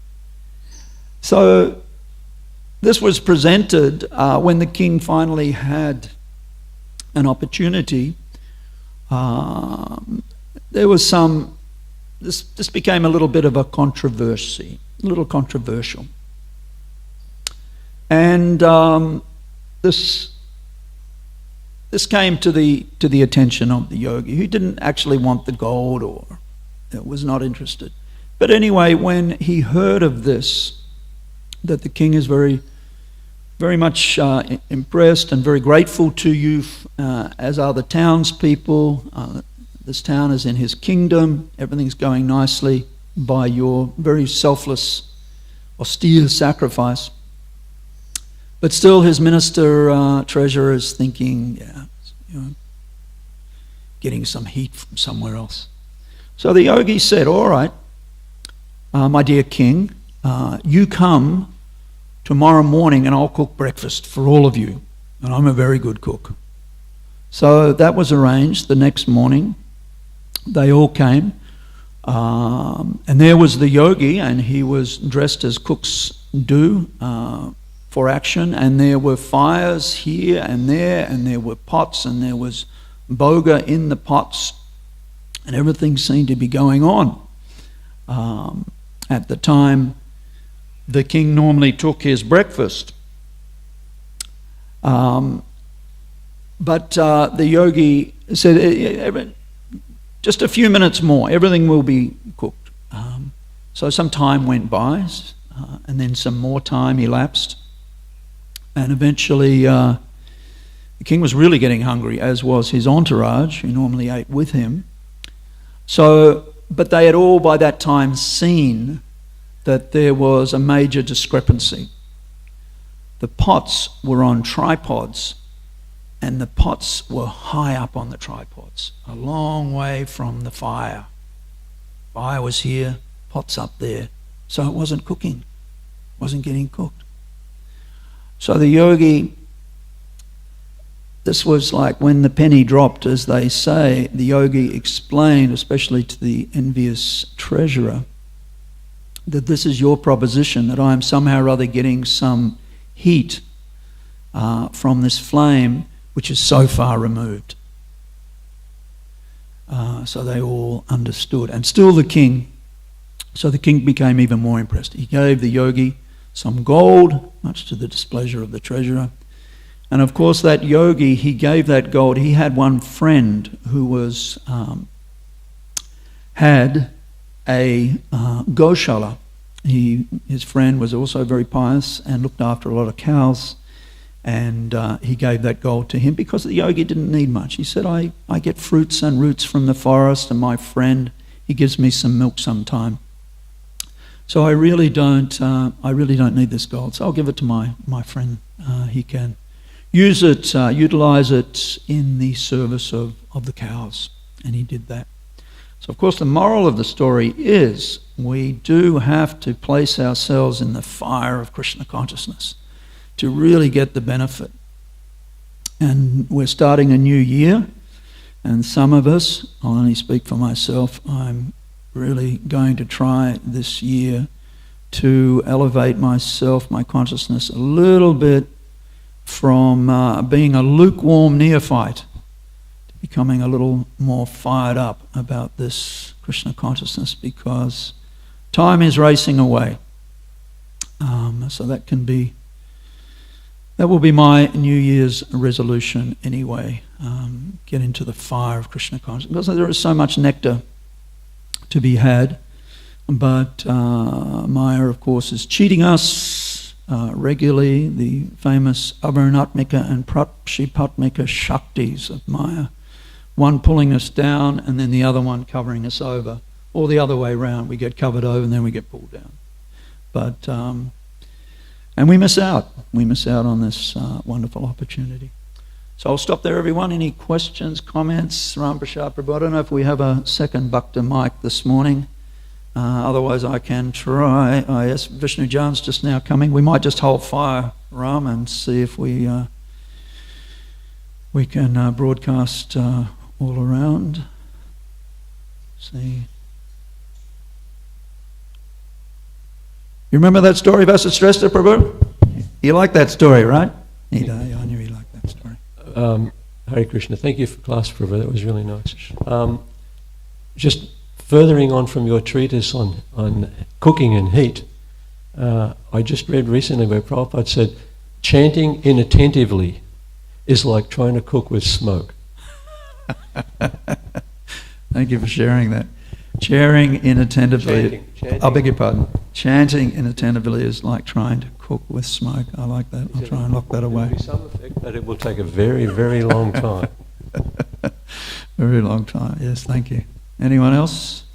So this was presented when the king finally had an opportunity. There was some, this became a little bit of a controversy, a little controversial. And this came to the attention of the yogi, who didn't actually want the gold or was not interested. But anyway, when he heard of this, that the king is very, very much impressed and very grateful to you, as are the townspeople. This town is in his kingdom. Everything's going nicely by your very selfless, austere sacrifice. But still his minister treasurer is thinking, getting some heat from somewhere else. So the yogi said, all right, my dear king, you come tomorrow morning and I'll cook breakfast for all of you. And I'm a very good cook. So that was arranged. The next morning they all came. And there was the yogi, and he was dressed as cooks do, for action, and there were fires here and there were pots, and there was boga in the pots, and everything seemed to be going on. At the time the king normally took his breakfast, but the yogi said, just a few minutes more, everything will be cooked. So some time went by, and then some more time elapsed. And eventually the king was really getting hungry, as was his entourage, who normally ate with him. But they had all by that time seen that there was a major discrepancy. the pots were on tripods, and the pots were high up on the tripods, a long way from the fire. Fire was here, pots up there. So it wasn't cooking, wasn't getting cooked. So the yogi, this was like when the penny dropped, as they say. The yogi explained, especially to the envious treasurer, that this is your proposition, that I am somehow or other getting some heat from this flame which is so far removed. So they all understood. And still the king became even more impressed. He gave the yogi some gold, much to the displeasure of the treasurer. And of course that yogi, he gave that gold. He had one friend who was had a goshala. His friend was also very pious and looked after a lot of cows. And he gave that gold to him because the yogi didn't need much. He said, I get fruits and roots from the forest, and my friend, he gives me some milk sometime. So I really don't need this gold. So I'll give it to my friend. He can use it, utilize it in the service of the cows. And he did that. So of course the moral of the story is we do have to place ourselves in the fire of Krishna consciousness to really get the benefit. And we're starting a new year, and some of us, I'll only speak for myself, I'm really going to try this year to elevate myself, my consciousness, a little bit from being a lukewarm neophyte to becoming a little more fired up about this Krishna consciousness, because time is racing away. So that will be my New Year's resolution anyway, get into the fire of Krishna consciousness. Because there is so much nectar to be had, but Maya, of course, is cheating us regularly, the famous Avarnatmika and Prakshipatmika Shaktis of Maya, one pulling us down and then the other one covering us over, or the other way around, we get covered over and then we get pulled down. But and we miss out on this wonderful opportunity. So I'll stop there, everyone. Any questions, comments? Ram Prashad Prabhu, I don't know if we have a second Bhakta mic this morning. Otherwise I can try. Yes, Vishnu Jan's just now coming. We might just hold fire, Ram, and see if we can broadcast all around. See. You remember that story of Vasishrestha, Prabhu? You like that story, right? I knew you liked that story. Hare Krishna, thank you for class, Prabhu. That was really nice. Just furthering on from your treatise on cooking and heat, I just read recently where Prabhupada said, chanting inattentively is like trying to cook with smoke. Thank you for sharing that. Chanting inattentively. I beg your pardon. Chanting inattentively is like trying to cook with smoke. I like that. I'll try and lock that away. There will be some effect, but it will take a very, very long time. Very long time. Yes, thank you. Anyone else?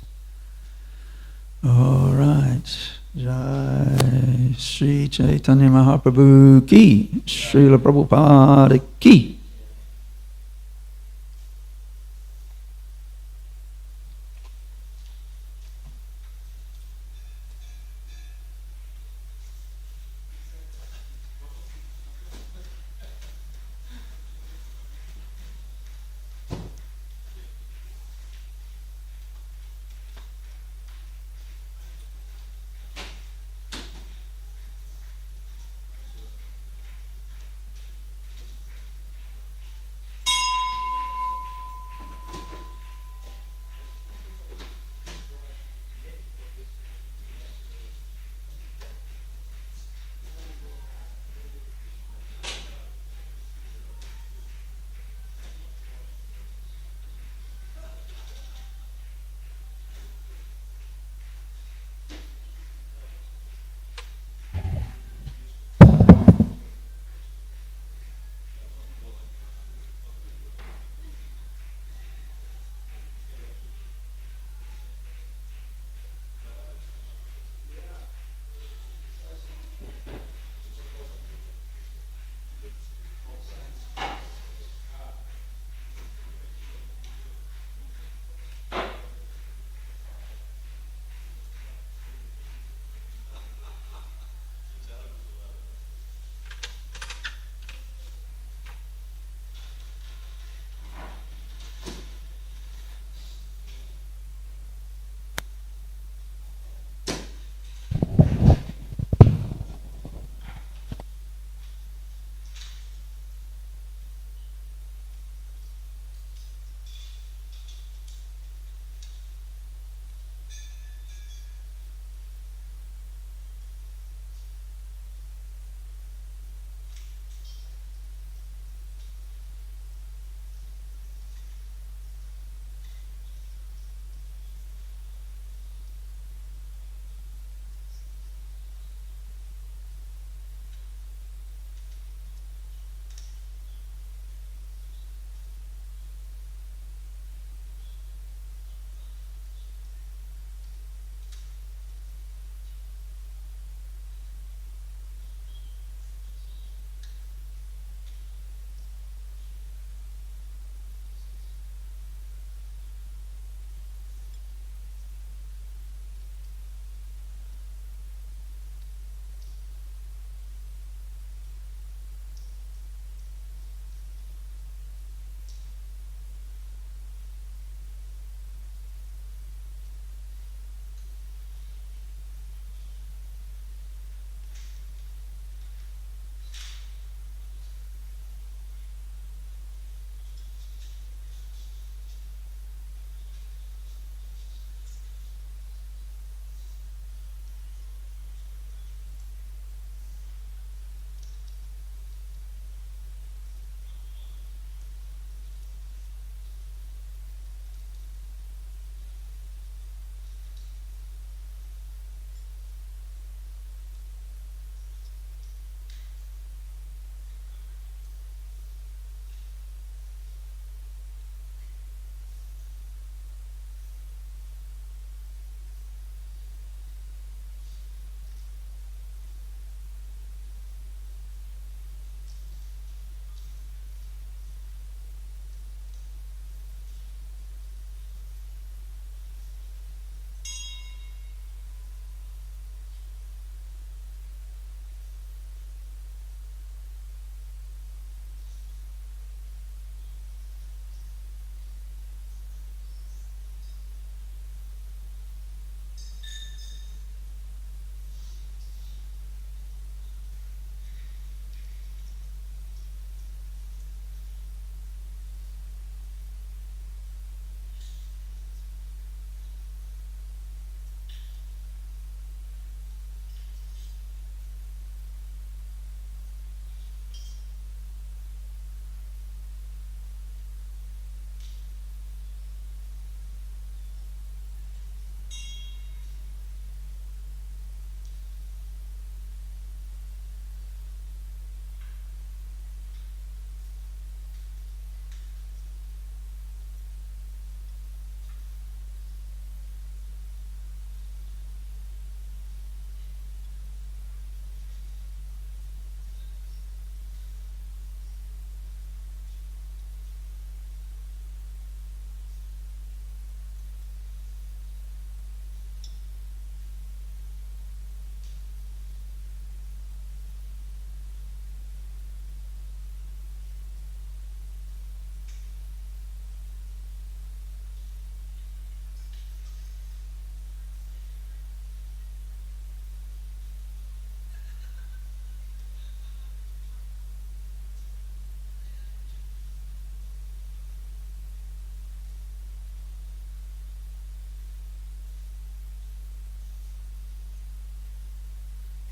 All right. Jai Sri Caitanya Mahaprabhu ki, Srila Prabhupada ki.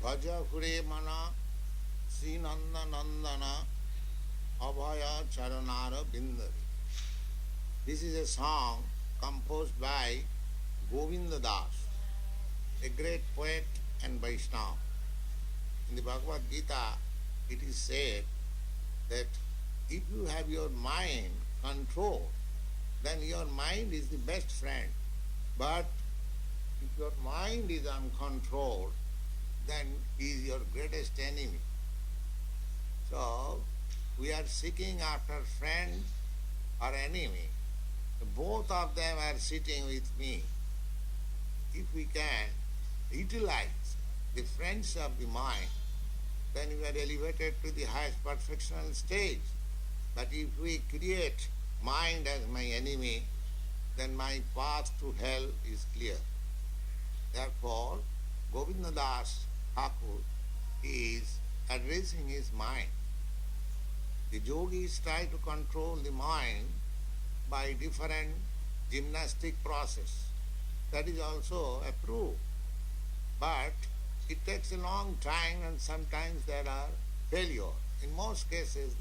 Bhaja Hure Mana Sri Nanda Nandana Abhaya Charanara Bindari. This is a song composed by Govinda Das, a great poet and Vaishnava. In the Bhagavad Gita, it is said that if you have your mind controlled, then your mind is the best friend. But if your mind is uncontrolled, then he is your greatest enemy. So, we are seeking after friend or enemy. Both of them are sitting with me. If we can utilize the friends of the mind, then we are elevated to the highest perfectional stage. But if we create mind as my enemy, then my path to hell is clear. Therefore, Govinda Das Thakur is addressing his mind. The yogis try to control the mind by different gymnastic process. That is also approved. But it takes a long time and sometimes there are failures. In most cases